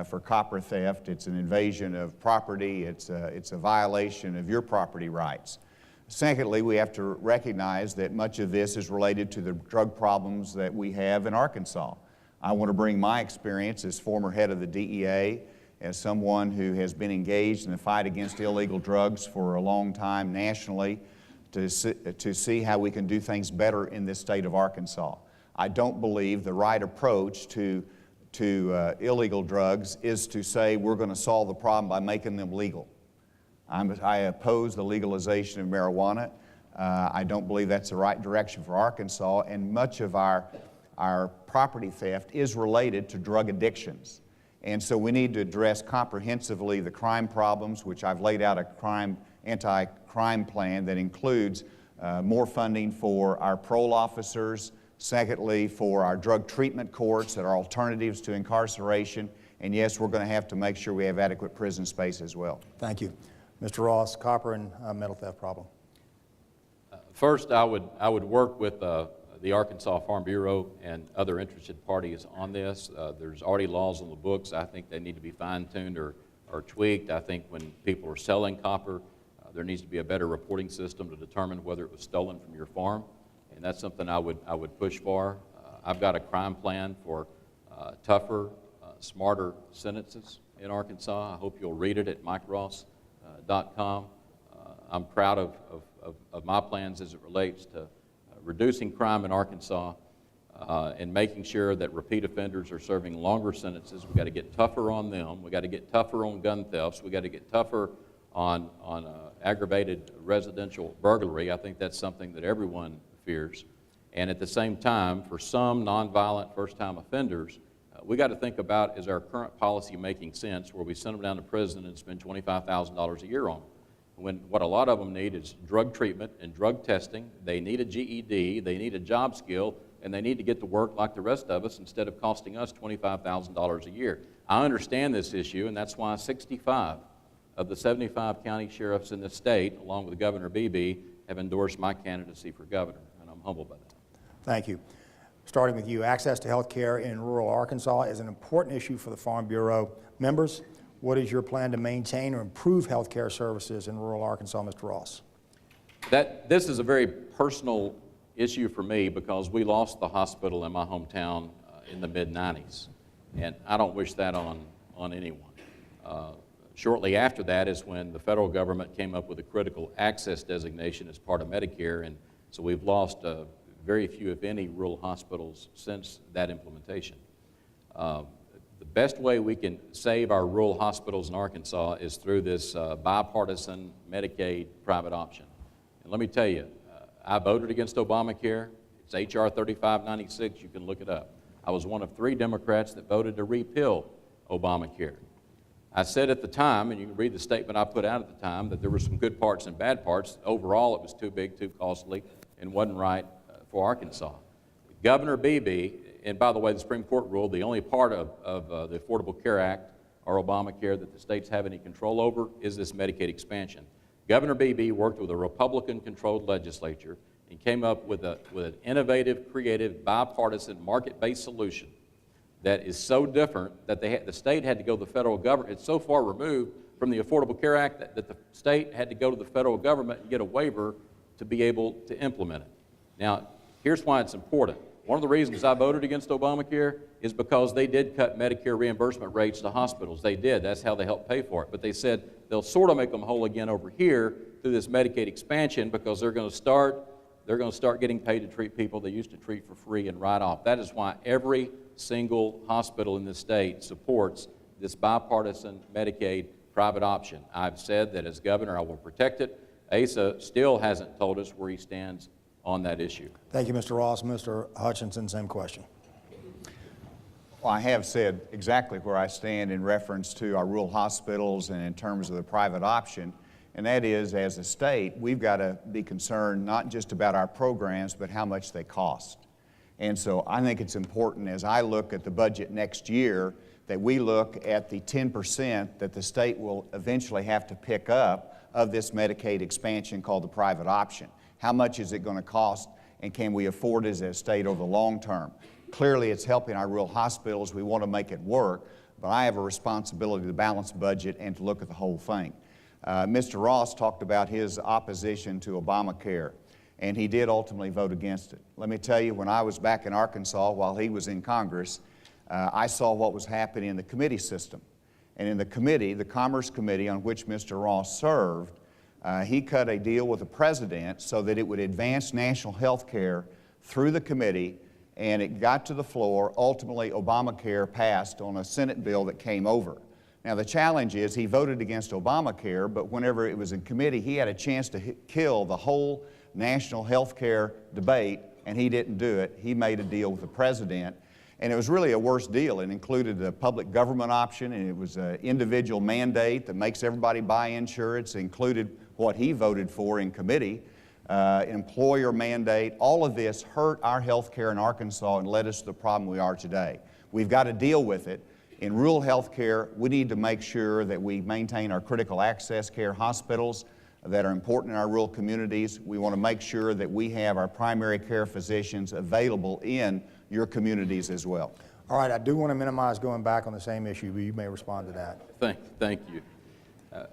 for copper theft. It's an invasion of property. It's a violation of your property rights. Secondly, we have to recognize that much of this is related to the drug problems that we have in Arkansas. I want to bring my experience as former head of the DEA, as someone who has been engaged in the fight against illegal drugs for a long time nationally, to see how we can do things better in this state of Arkansas. I don't believe the right approach to illegal drugs is to say we're going to solve the problem by making them legal. I oppose the legalization of marijuana. I don't believe that's the right direction for Arkansas, and much of our property theft is related to drug addictions. And so we need to address comprehensively the crime problems, which I've laid out a anti-crime plan that includes more funding for our parole officers, secondly, for our drug treatment courts that are alternatives to incarceration, and yes, we're going to have to make sure we have adequate prison space as well. Thank you. Mr. Ross, copper and metal theft problem. First, I would work with the Arkansas Farm Bureau and other interested parties on this. There's already laws on the books. I think they need to be fine-tuned or tweaked. I think when people are selling copper, there needs to be a better reporting system to determine whether it was stolen from your farm, and that's something I would push for. I've got a crime plan for tougher, smarter sentences in Arkansas. I hope you'll read it at MikeRoss.com. I'm proud of my plans as it relates to reducing crime in Arkansas and making sure that repeat offenders are serving longer sentences. We've got to get tougher on them. We've got to get tougher on gun thefts. We've got to get tougher on aggravated residential burglary. I think that's something that everyone fears. And at the same time, for some nonviolent first-time offenders, we got to think about, is our current policy making sense where we send them down to prison and spend $25,000 a year on them? When what a lot of them need is drug treatment and drug testing. They need a GED, they need a job skill, and they need to get to work like the rest of us instead of costing us $25,000 a year. I understand this issue, and that's why 65 of the 75 county sheriffs in the state, along with Governor Beebe, have endorsed my candidacy for governor, and I'm humbled by that. Thank you. Starting with you, access to health care in rural Arkansas is an important issue for the Farm Bureau. Members, what is your plan to maintain or improve health care services in rural Arkansas, Mr. Ross? This is a very personal issue for me because we lost the hospital in my hometown in the mid-90s, and I don't wish that on anyone. Shortly after that is when the federal government came up with a critical access designation as part of Medicare, and so we've lost very few, if any, rural hospitals since that implementation. The best way we can save our rural hospitals in Arkansas is through this bipartisan Medicaid private option. And let me tell you, I voted against Obamacare. It's H.R. 3596. You can look it up. I was one of 3 Democrats that voted to repeal Obamacare. I said at the time, and you can read the statement I put out at the time, that there were some good parts and bad parts. Overall, it was too big, too costly, and wasn't right for Arkansas. Governor Beebe, and by the way, the Supreme Court ruled the only part of the Affordable Care Act or Obamacare that the states have any control over is this Medicaid expansion. Governor Beebe worked with a Republican-controlled legislature and came up with an innovative, creative, bipartisan, market-based solution that is so different that the state had to go to the federal government. It's so far removed from the Affordable Care Act that the state had to go to the federal government and get a waiver to be able to implement it. Now, here's why it's important. One of the reasons I voted against Obamacare is because they did cut Medicare reimbursement rates to hospitals. They did. That's how they helped pay for it. But they said they'll sort of make them whole again over here through this Medicaid expansion because they're going to start getting paid to treat people they used to treat for free and right off. That is why every single hospital in the state supports this bipartisan Medicaid private option. I've said that as governor I will protect it. Asa still hasn't told us where he stands on that issue. Thank you, Mr. Ross. Mr. Hutchinson, same question. Well, I have said exactly where I stand in reference to our rural hospitals and in terms of the private option, and that is, as a state, we've got to be concerned not just about our programs, but how much they cost. And so I think it's important as I look at the budget next year that we look at the 10% that the state will eventually have to pick up of this Medicaid expansion called the private option. How much is it going to cost, and can we afford it as a state over the long term? Clearly, it's helping our rural hospitals. We want to make it work, but I have a responsibility to balance budget and to look at the whole thing. Mr. Ross talked about his opposition to Obamacare, and he did ultimately vote against it. Let me tell you, when I was back in Arkansas while he was in Congress, I saw what was happening in the committee system. And in the committee, the Commerce Committee on which Mr. Ross served, he cut a deal with the president so that it would advance national health care through the committee, and it got to the floor. Ultimately, Obamacare passed on a Senate bill that came over. Now, the challenge is he voted against Obamacare, but whenever it was in committee, he had a chance to kill the whole national health care debate, and he didn't do it. He made a deal with the president, and it was really a worse deal. It included a public government option, and it was an individual mandate that makes everybody buy insurance. It included what he voted for in committee, employer mandate. All of this hurt our health care in Arkansas and led us to the problem we are today. We've got to deal with it. In rural health care, we need to make sure that we maintain our critical access care hospitals that are important in our rural communities. We want to make sure that we have our primary care physicians available in your communities as well. All right, I do want to minimize going back on the same issue, but you may respond to that. Thank you.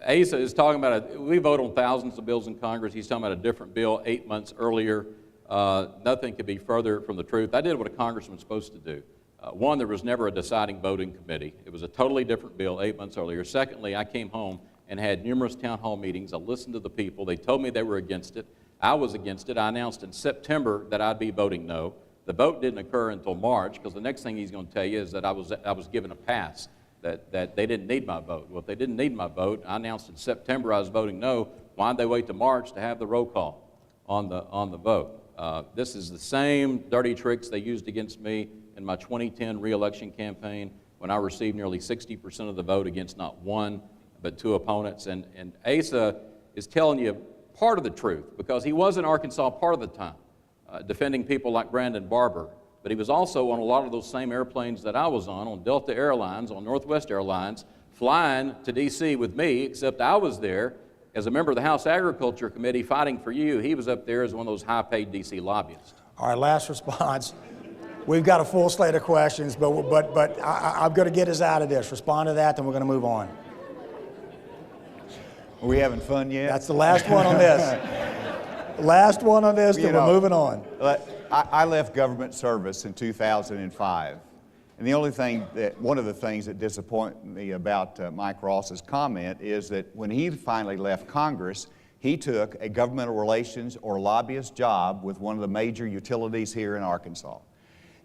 Asa is talking about, we vote on thousands of bills in Congress. He's talking about a different bill 8 months earlier. Nothing could be further from the truth. I did what a congressman's supposed to do. One, there was never a deciding voting committee. It was a totally different bill 8 months earlier. Secondly, I came home and had numerous town hall meetings. I listened to the people. They told me they were against it. I was against it. I announced in September that I'd be voting no. The vote didn't occur until March, because the next thing he's going to tell you is that I was given a pass, that they didn't need my vote. Well, if they didn't need my vote, I announced in September I was voting no. Why'd they wait till March to have the roll call on the vote? This is the same dirty tricks they used against me in my 2010 re-election campaign when I received nearly 60% of the vote against not one but two opponents. And Asa is telling you part of the truth, because he was in Arkansas part of the time, defending people like Brandon Barber. But he was also on a lot of those same airplanes that I was on Delta Airlines, on Northwest Airlines, flying to D.C. with me, except I was there as a member of the House Agriculture Committee fighting for you. He was up there as one of those high-paid D.C. lobbyists. All right, last response. We've got a full slate of questions, but I'm going to get us out of this. Respond to that, then we're going to move on. Are we having fun yet? That's the last one on this. Last one on this, then we're moving on. I left government service in 2005. And one of the things that disappointed me about Mike Ross's comment is that when he finally left Congress, he took a governmental relations or lobbyist job with one of the major utilities here in Arkansas.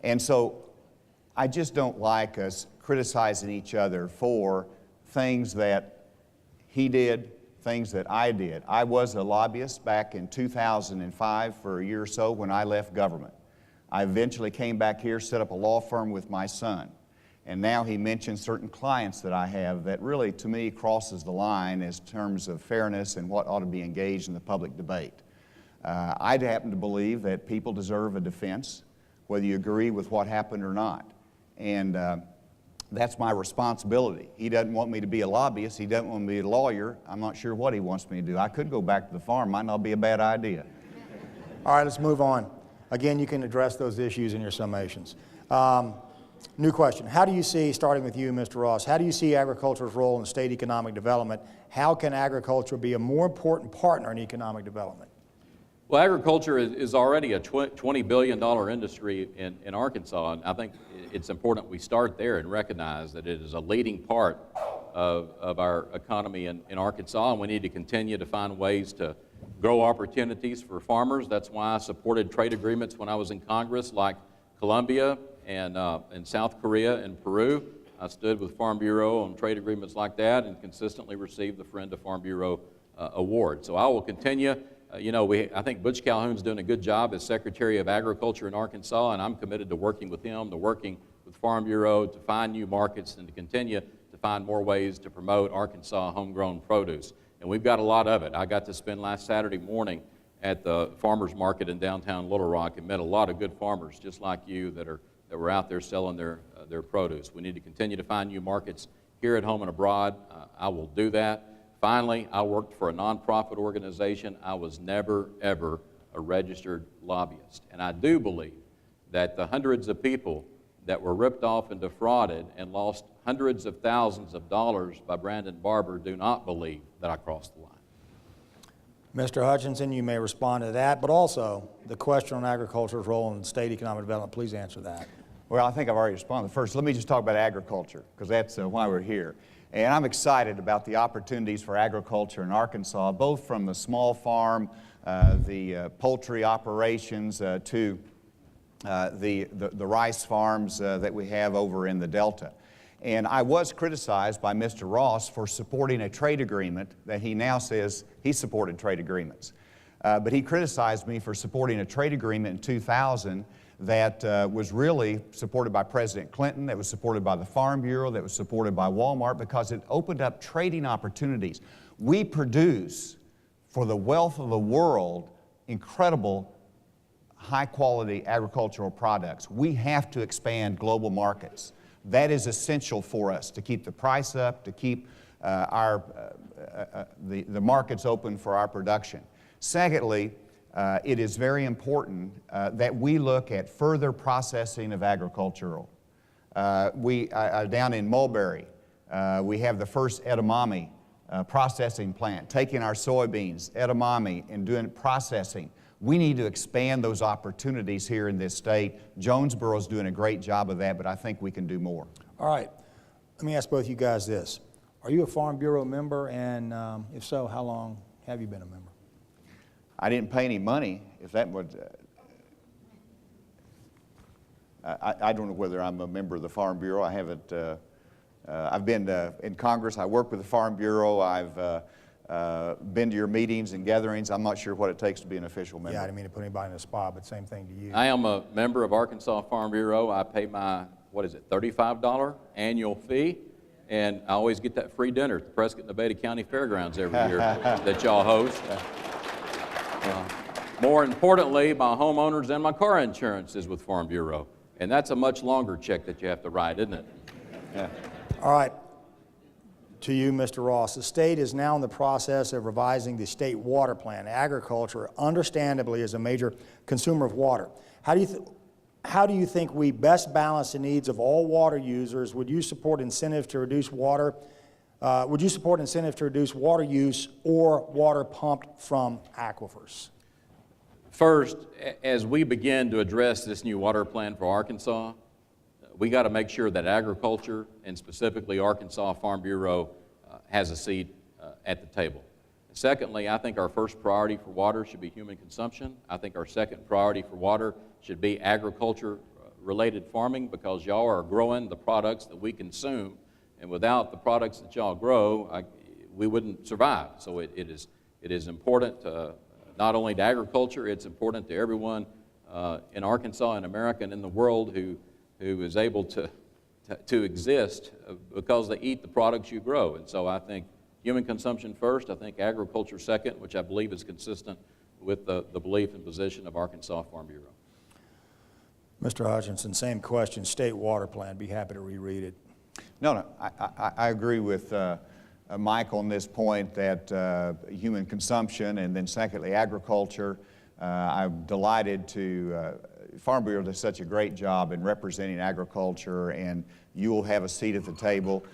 And so I just don't like us criticizing each other for things that he did, things that I did. I was a lobbyist back in 2005 for a year or so when I left government. I eventually came back here, set up a law firm with my son. And now he mentioned certain clients that I have that really, to me, crosses the line in terms of fairness and what ought to be engaged in the public debate. I happen to believe that people deserve a defense, whether you agree with what happened or not. And that's my responsibility. He doesn't want me to be a lobbyist. He doesn't want me to be a lawyer. I'm not sure what he wants me to do. I could go back to the farm. Might not be a bad idea. All right, let's move on. Again, you can address those issues in your summations. New question. How do you see, starting with you, Mr. Ross, how do you see agriculture's role in state economic development? How can agriculture be a more important partner in economic development? Well, agriculture is already a $20 billion industry in Arkansas, and I think it's important we start there and recognize that it is a leading part of our economy in Arkansas, and we need to continue to find ways to grow opportunities for farmers. That's why I supported trade agreements when I was in Congress, like Colombia and South Korea and Peru. I stood with Farm Bureau on trade agreements like that and consistently received the Friend of Farm Bureau award. So I will continue. I think Butch Calhoun's doing a good job as Secretary of Agriculture in Arkansas, and I'm committed to working with him, to working with Farm Bureau to find new markets and to continue to find more ways to promote Arkansas homegrown produce. And we've got a lot of it. I got to spend last Saturday morning at the farmers market in downtown Little Rock and met a lot of good farmers just like you that were out there selling their produce. We need to continue to find new markets here at home and abroad. I will do that. Finally, I worked for a nonprofit organization. I was never, ever a registered lobbyist. And I do believe that the hundreds of people that were ripped off and defrauded and lost hundreds of thousands of dollars by Brandon Barber do not believe that I crossed the line. Mr. Hutchinson, you may respond to that, but also the question on agriculture's role in state economic development. Please answer that. Well, I think I've already responded. First, let me just talk about agriculture, because that's why we're here. And I'm excited about the opportunities for agriculture in Arkansas, both from the small farm, the poultry operations, to the rice farms that we have over in the Delta. And I was criticized by Mr. Ross for supporting a trade agreement that he now says he supported trade agreements. But he criticized me for supporting a trade agreement in 2000 that was really supported by President Clinton, that was supported by the Farm Bureau, that was supported by Walmart, because it opened up trading opportunities. We produce, for the wealth of the world, incredible high-quality agricultural products. We have to expand global markets. That is essential for us to keep the price up, to keep the markets open for our production. Secondly, it is very important that we look at further processing of agricultural. Down in Mulberry, we have the first edamame processing plant, taking our soybeans, edamame, and doing processing. We need to expand those opportunities here in this state. Jonesboro is doing a great job of that, but I think we can do more. All right. Let me ask both you guys this. Are you a Farm Bureau member, and if so, how long have you been a member? I didn't pay any money, if that would... I don't know whether I'm a member of the Farm Bureau. I haven't... I've been in Congress. I work with the Farm Bureau. I've been to your meetings and gatherings. I'm not sure what it takes to be an official member. Yeah, I didn't mean to put anybody in a spot, but same thing to you. I am a member of Arkansas Farm Bureau. I pay my, what is it, $35 annual fee, and I always get that free dinner at the Prescott and Nevada County Fairgrounds every year that y'all host. More importantly, my homeowners and my car insurance is with Farm Bureau, and that's a much longer check that you have to write, isn't it? Yeah. All right. To you, Mr. Ross. The state is now in the process of revising the state water plan. Agriculture, understandably, is a major consumer of water. How do you think we best balance the needs of all water users? Would you support incentives to reduce water? Would you support incentives to reduce water use or water pumped from aquifers? First, as we begin to address this new water plan for Arkansas, we got to make sure that agriculture, and specifically Arkansas Farm Bureau, has a seat at the table. Secondly, I think our first priority for water should be human consumption. I think our second priority for water should be agriculture-related farming, because y'all are growing the products that we consume, and without the products that y'all grow, we wouldn't survive. So it is important not only to agriculture, it's important to everyone in Arkansas and America and in the world who is able to exist because they eat the products you grow. And so I think human consumption first, I think agriculture second, which I believe is consistent with the belief and position of Arkansas Farm Bureau. Mr. Hutchinson, same question, state water plan. Be happy to reread it. No, I agree with Mike on this point that human consumption, and then secondly agriculture. I'm delighted to Farm Bureau does such a great job in representing agriculture, and you will have a seat at the table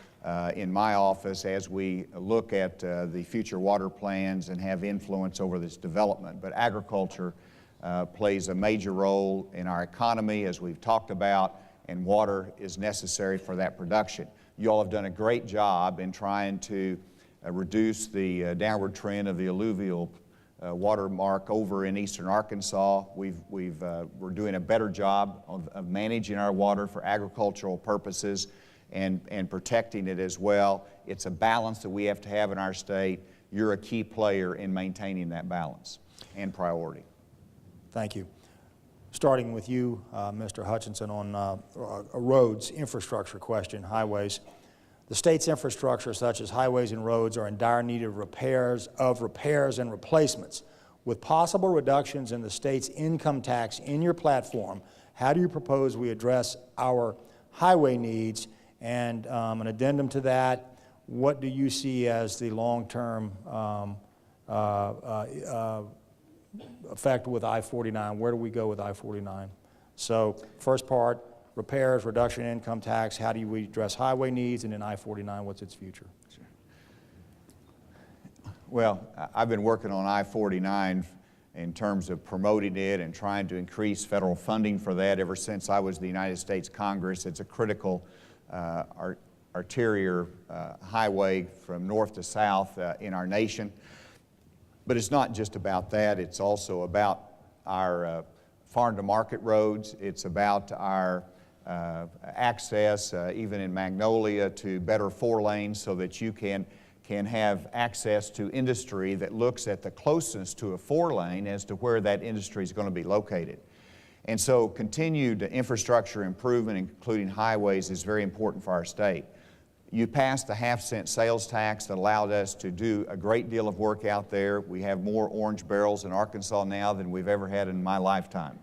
in my office as we look at the future water plans and have influence over this development. But agriculture plays a major role in our economy, as we've talked about, and water is necessary for that production. You all have done a great job in trying to reduce the downward trend of the alluvial watermark over in eastern Arkansas. We're doing a better job of managing our water for agricultural purposes and protecting it as well. It's a balance that we have to have in our state. You're a key player in maintaining that balance and priority. Thank you. Starting with you, Mr. Hutchinson, on a roads infrastructure question, highways. The state's infrastructure, such as highways and roads, are in dire need of repairs and replacements. With possible reductions in the state's income tax in your platform, how do you propose we address our highway needs? And an addendum to that, what do you see as the long-term effect with I-49? Where do we go with I-49? So first part, repairs, reduction in income tax, how do we address highway needs, and then I-49, what's its future? Sure. Well, I've been working on I-49 in terms of promoting it and trying to increase federal funding for that ever since I was the United States Congress. It's a critical arterial highway from north to south in our nation. But it's not just about that. It's also about our farm-to-market roads. It's about our access, even in Magnolia, to better 4 lanes so that you can have access to industry that looks at the closeness to a 4 lane as to where that industry is going to be located. And so continued infrastructure improvement, including highways, is very important for our state. You passed the half-cent sales tax that allowed us to do a great deal of work out there. We have more orange barrels in Arkansas now than we've ever had in my lifetime.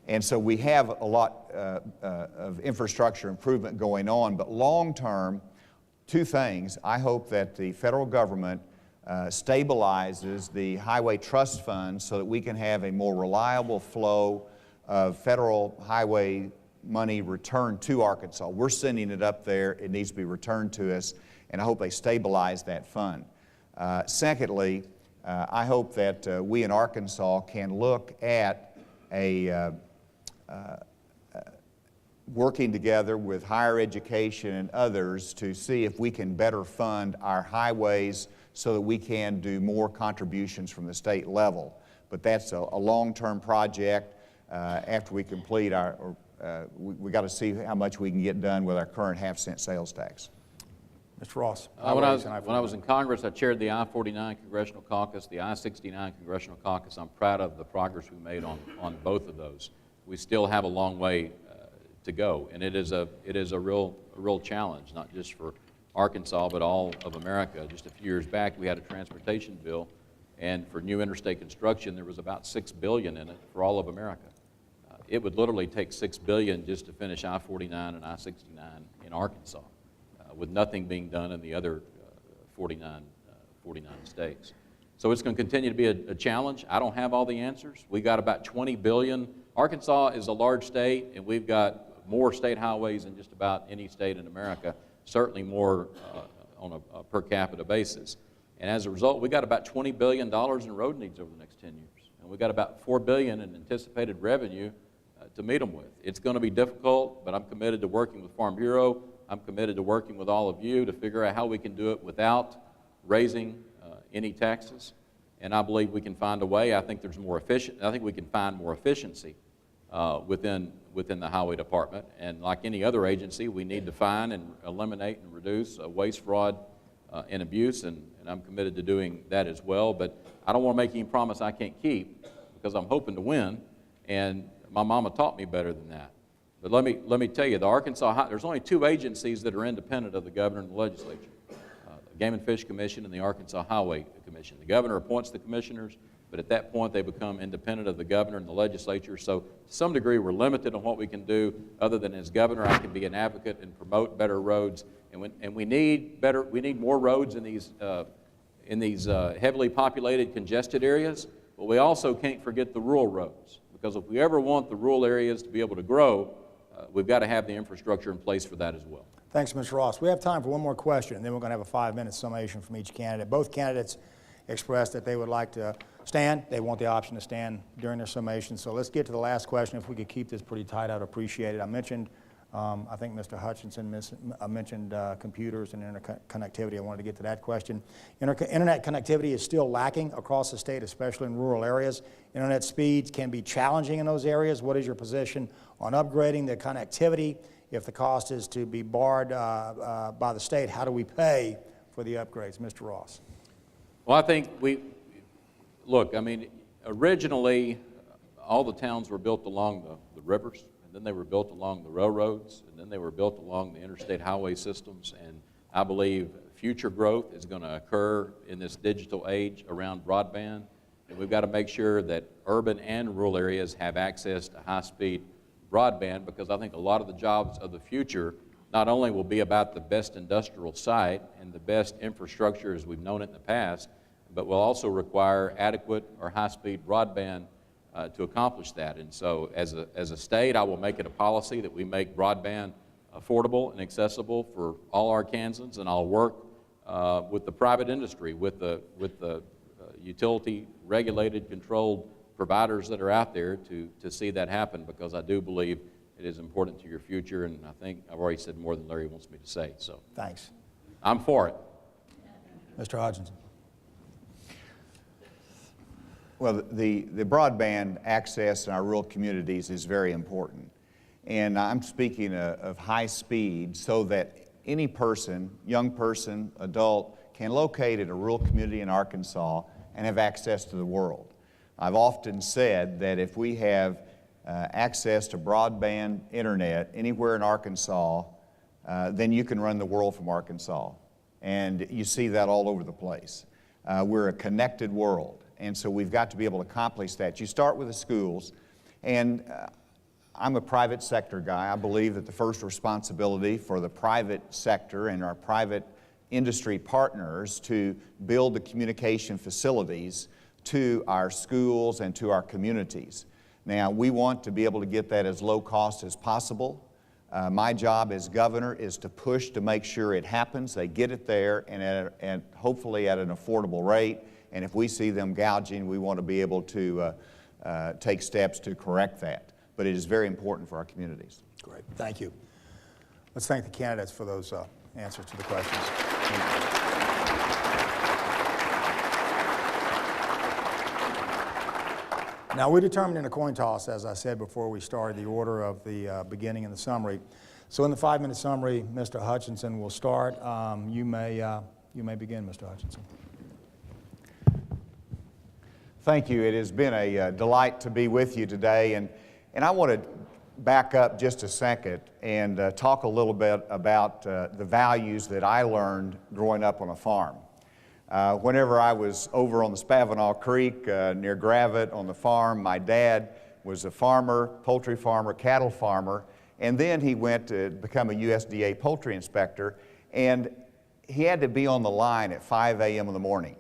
And so we have a lot of infrastructure improvement going on, but long-term, 2 things. I hope that the federal government stabilizes the highway trust fund so that we can have a more reliable flow of federal highway money returned to Arkansas. We're sending it up there. It needs to be returned to us, and I hope they stabilize that fund. Secondly, I hope that we in Arkansas can look at working together with higher education and others to see if we can better fund our highways so that we can do more contributions from the state level. But that's a long-term project. After we complete we got to see how much we can get done with our current half-cent sales tax. Mr. Ross. When I was I-49. in Congress, I chaired the I-49 Congressional Caucus, the I-69 Congressional Caucus. I'm proud of the progress we made on both of those. We still have a long way to go, and it is a real challenge, not just for Arkansas, but all of America. Just a few years back, we had a transportation bill, and for new interstate construction, there was about $6 billion in it for all of America. It would literally take $6 billion just to finish I-49 and I-69 in Arkansas, with nothing being done in the other 49 states. So it's going to continue to be a challenge. I don't have all the answers. We got about $20 billion. Arkansas is a large state, and we've got more state highways than just about any state in America, certainly more on a per capita basis. And as a result, we got about $20 billion in road needs over the next 10 years. And we got about $4 billion in anticipated revenue to meet them with. It's going to be difficult, but I'm committed to working with Farm Bureau. I'm committed to working with all of you to figure out how we can do it without raising any taxes. And I believe we can find a way. I think there's more efficient. I think we can find more efficiency within the Highway Department. And like any other agency, we need to find and eliminate and reduce waste, fraud, and abuse. And I'm committed to doing that as well. But I don't want to make any promise I can't keep, because I'm hoping to win. And my mama taught me better than that. But let me tell you, there's only two agencies that are independent of the governor and the legislature, the Game and Fish Commission and the Arkansas Highway Commission. The governor appoints the commissioners, but at that point they become independent of the governor and the legislature. So to some degree we're limited on what we can do, other than as governor I can be an advocate and promote better roads. And we need more roads in these heavily populated, congested areas, but we also can't forget the rural roads. Because if we ever want the rural areas to be able to grow, we've got to have the infrastructure in place for that as well. Thanks, Mr. Ross. We have time for one more question, and then we're going to have a 5-minute summation from each candidate. Both candidates expressed that they would like to stand. They want the option to stand during their summation. So let's get to the last question. If we could keep this pretty tight, I'd appreciate it. I mentioned, I think Mr. Hutchinson mentioned computers and interconnectivity. I wanted to get to that question. Internet connectivity is still lacking across the state, especially in rural areas. Internet speeds can be challenging in those areas. What is your position on upgrading the connectivity? If the cost is to be barred by the state, how do we pay for the upgrades? Mr. Ross. Well, I think originally all the towns were built along the rivers, and then they were built along the railroads, and then they were built along the interstate highway systems. And I believe future growth is going to occur in this digital age around broadband. And we've got to make sure that urban and rural areas have access to high-speed broadband, because I think a lot of the jobs of the future not only will be about the best industrial site and the best infrastructure as we've known it in the past, but will also require adequate or high-speed broadband to accomplish that. And so as a state, I will make it a policy that we make broadband affordable and accessible for all Arkansans, and I'll work with the private industry, with the utility regulated, controlled providers that are out there to see that happen, because I do believe it is important to your future, and I think I've already said more than Larry wants me to say. So thanks. I'm for it. Mr. Hutchinson. Well, the broadband access in our rural communities is very important. And I'm speaking of high speed, so that any person, young person, adult, can locate in a rural community in Arkansas and have access to the world. I've often said that if we have access to broadband internet anywhere in Arkansas, then you can run the world from Arkansas. And you see that all over the place. We're a connected world, and so we've got to be able to accomplish that. You start with the schools, and I'm a private sector guy. I believe that the first responsibility for the private sector and our private industry partners to build the communication facilities to our schools and to our communities. Now, we want to be able to get that as low cost as possible. My job as governor is to push to make sure it happens. They get it there, and hopefully at an affordable rate. And if we see them gouging, we want to be able to take steps to correct that. But it is very important for our communities. Great, thank you. Let's thank the candidates for those answers to the questions. Now, we determined in a coin toss, as I said before we started, the order of the beginning and the summary. So in the 5-minute summary, Mr. Hutchinson will start. You may begin, Mr. Hutchinson. Thank you. It has been a delight to be with you today, and I want to back up just a second and talk a little bit about the values that I learned growing up on a farm. Whenever I was over on the Spavinaw Creek near Gravett on the farm, my dad was a farmer, poultry farmer, cattle farmer, and then he went to become a USDA poultry inspector, and he had to be on the line at 5 a.m. in the morning.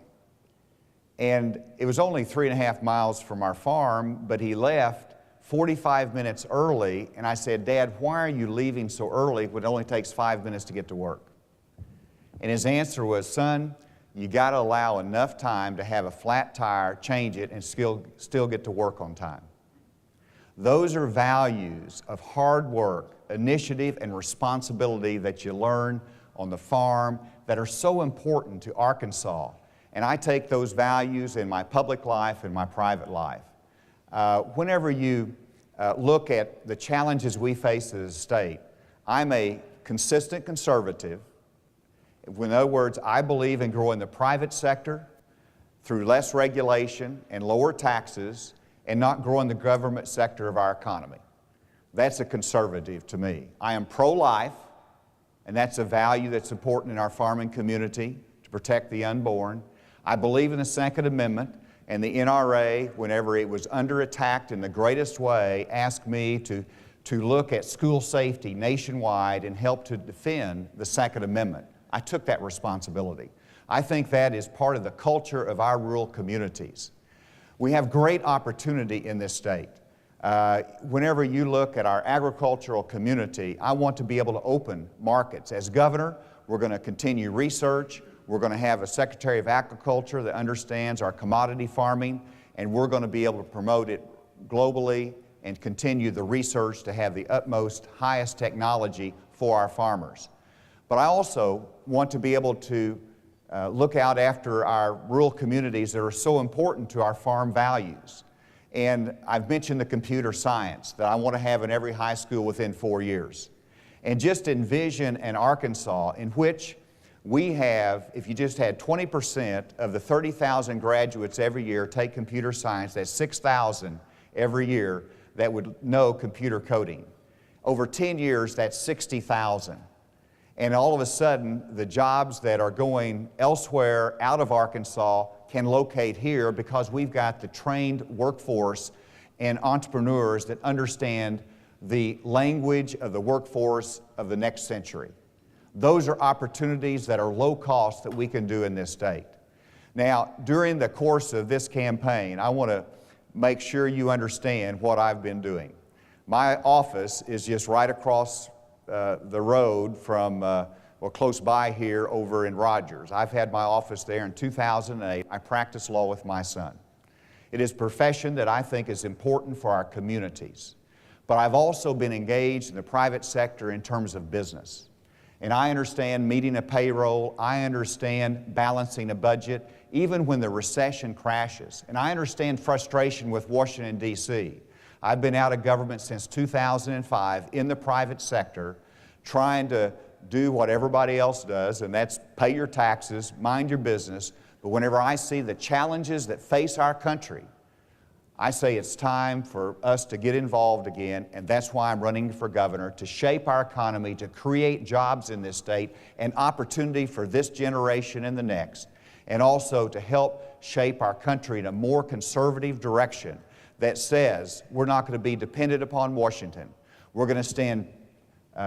And it was only 3.5 miles from our farm, but he left 45 minutes early, and I said, "Dad, why are you leaving so early when it only takes 5 minutes to get to work?" And his answer was, "Son, you got to allow enough time to have a flat tire, change it, and still get to work on time." Those are values of hard work, initiative, and responsibility that you learn on the farm that are so important to Arkansas. And I take those values in my public life and my private life. Whenever you look at the challenges we face as a state, I'm a consistent conservative. In other words, I believe in growing the private sector through less regulation and lower taxes and not growing the government sector of our economy. That's a conservative to me. I am pro-life, and that's a value that's important in our farming community to protect the unborn. I believe in the Second Amendment, and the NRA, whenever it was under attack in the greatest way, asked me to look at school safety nationwide and help to defend the Second Amendment. I took that responsibility. I think that is part of the culture of our rural communities. We have great opportunity in this state. Whenever you look at our agricultural community, I want to be able to open markets. As governor, we're going to continue research. We're going to have a Secretary of Agriculture that understands our commodity farming, and we're going to be able to promote it globally and continue the research to have the utmost, highest technology for our farmers. But I also want to be able to look out after our rural communities that are so important to our farm values. And I've mentioned the computer science that I want to have in every high school within 4 years. And just envision an Arkansas in which we have, if you just had 20% of the 30,000 graduates every year take computer science, that's 6,000 every year that would know computer coding. Over 10 years, that's 60,000. And all of a sudden, the jobs that are going elsewhere out of Arkansas can locate here because we've got the trained workforce and entrepreneurs that understand the language of the workforce of the next century. Those are opportunities that are low cost that we can do in this state. Now, during the course of this campaign, I want to make sure you understand what I've been doing. My office is just right across the road from, or close by here over in Rogers. I've had my office there in 2008. I practice law with my son. It is a profession that I think is important for our communities. But I've also been engaged in the private sector in terms of business. And I understand meeting a payroll, I understand balancing a budget, even when the recession crashes. And I understand frustration with Washington, D.C. I've been out of government since 2005 in the private sector, trying to do what everybody else does, and that's pay your taxes, mind your business. But whenever I see the challenges that face our country, I say it's time for us to get involved again, and that's why I'm running for governor, to shape our economy, to create jobs in this state, and opportunity for this generation and the next, and also to help shape our country in a more conservative direction that says we're not going to be dependent upon Washington. We're going to stand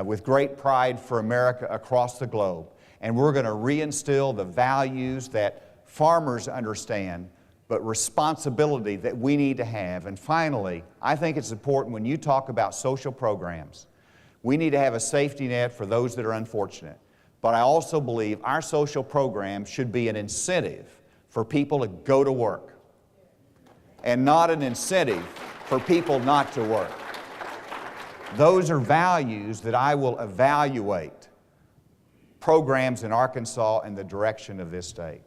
with great pride for America across the globe, and we're going to reinstill the values that farmers understand, but responsibility that we need to have. And finally, I think it's important when you talk about social programs, we need to have a safety net for those that are unfortunate. But I also believe our social programs should be an incentive for people to go to work and not an incentive for people not to work. Those are values that I will evaluate programs in Arkansas and the direction of this state.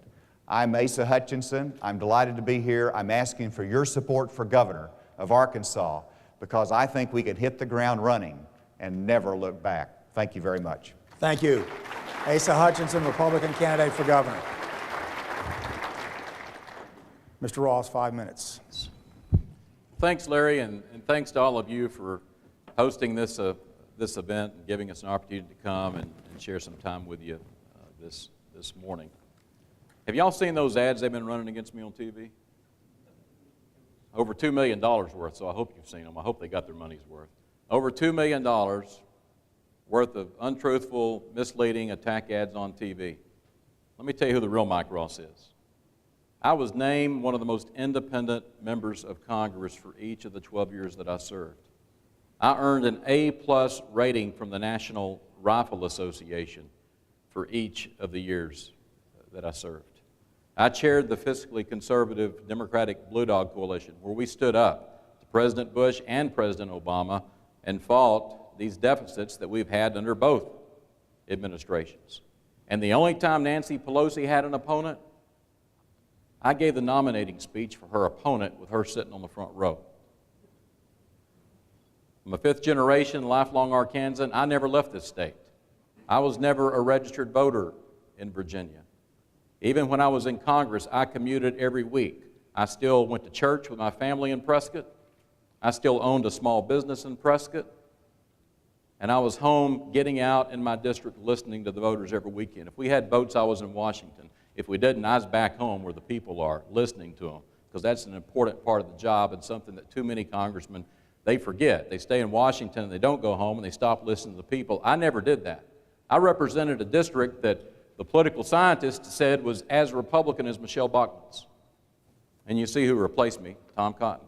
I'm Asa Hutchinson. I'm delighted to be here. I'm asking for your support for governor of Arkansas because I think we can hit the ground running and never look back. Thank you very much. Thank you. Asa Hutchinson, Republican candidate for governor. Mr. Ross, 5 minutes. Thanks, Larry, and thanks to all of you for hosting this event and giving us an opportunity to come and share some time with you this morning. Have y'all seen those ads they've been running against me on TV? Over $2 million worth, so I hope you've seen them. I hope they got their money's worth. Over $2 million worth of untruthful, misleading attack ads on TV. Let me tell you who the real Mike Ross is. I was named one of the most independent members of Congress for each of the 12 years that I served. I earned an A+ rating from the National Rifle Association for each of the years that I served. I chaired the fiscally conservative Democratic Blue Dog Coalition, where we stood up to President Bush and President Obama and fought these deficits that we've had under both administrations. And the only time Nancy Pelosi had an opponent, I gave the nominating speech for her opponent with her sitting on the front row. I'm a fifth-generation, lifelong Arkansan. I never left this state. I was never a registered voter in Virginia. Even when I was in Congress, I commuted every week. I still went to church with my family in Prescott. I still owned a small business in Prescott. And I was home getting out in my district listening to the voters every weekend. If we had votes, I was in Washington. If we didn't, I was back home where the people are, listening to them, because that's an important part of the job and something that too many congressmen, they forget. They stay in Washington and they don't go home and they stop listening to the people. I never did that. I represented a district that the political scientists said was as Republican as Michelle Bachmann's. And you see who replaced me, Tom Cotton.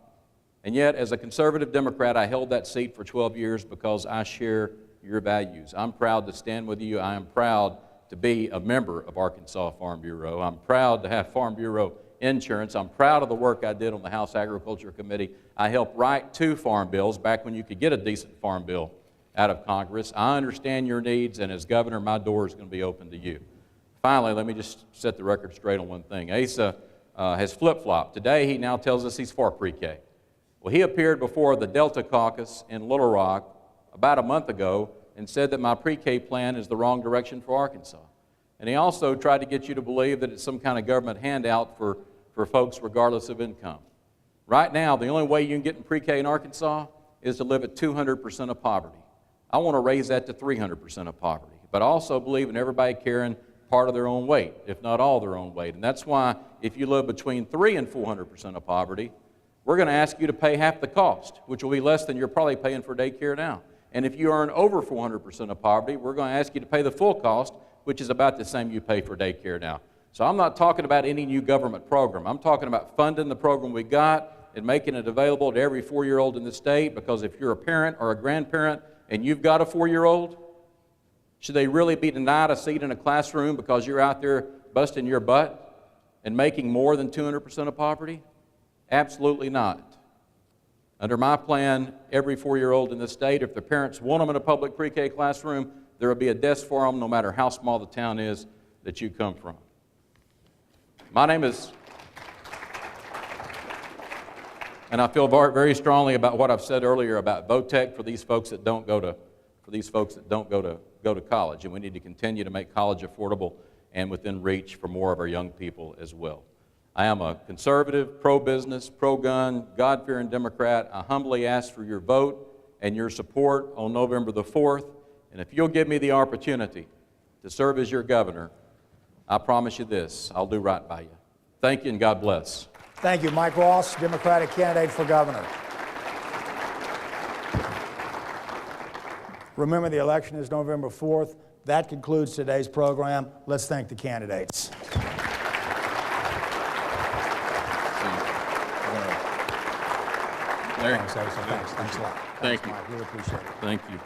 And yet, as a conservative Democrat, I held that seat for 12 years because I share your values. I'm proud to stand with you. I am proud to be a member of Arkansas Farm Bureau. I'm proud to have Farm Bureau insurance. I'm proud of the work I did on the House Agriculture Committee. I helped write 2 farm bills back when you could get a decent farm bill out of Congress. I understand your needs, and as governor, my door is going to be open to you. Finally, let me just set the record straight on one thing. Asa has flip-flopped. Today, he now tells us he's for pre-K. Well, he appeared before the Delta Caucus in Little Rock about a month ago and said that my pre-K plan is the wrong direction for Arkansas. And he also tried to get you to believe that it's some kind of government handout for folks regardless of income. Right now, the only way you can get in pre-K in Arkansas is to live at 200% of poverty. I want to raise that to 300% of poverty, but I also believe in everybody carrying part of their own weight, if not all their own weight. And that's why if you live between 300% and 400% of poverty, we're going to ask you to pay half the cost, which will be less than you're probably paying for daycare now. And if you earn over 400% of poverty, we're going to ask you to pay the full cost, which is about the same you pay for daycare now. So I'm not talking about any new government program. I'm talking about funding the program we got and making it available to every 4-year-old in the state, because if you're a parent or a grandparent and you've got a 4-year-old, should they really be denied a seat in a classroom because you're out there busting your butt and making more than 200% of poverty? Absolutely not. Under my plan, every 4-year-old in the state, if their parents want them in a public pre-K classroom, there will be a desk for them no matter how small the town is that you come from. My name is, and I feel very strongly about what I've said earlier about VOTEC for these folks that don't go to college, and we need to continue to make college affordable and within reach for more of our young people as well. I am a conservative, pro-business, pro-gun, God-fearing Democrat. I humbly ask for your vote and your support on November the 4th, and if you'll give me the opportunity to serve as your governor, I promise you this, I'll do right by you. Thank you, and God bless. Thank you. Mike Ross, Democratic candidate for governor. Remember, the election is November 4th. That concludes today's program. Let's thank the candidates. Larry. Thanks a lot. Thank you. Mike. Really appreciate it. Thank you.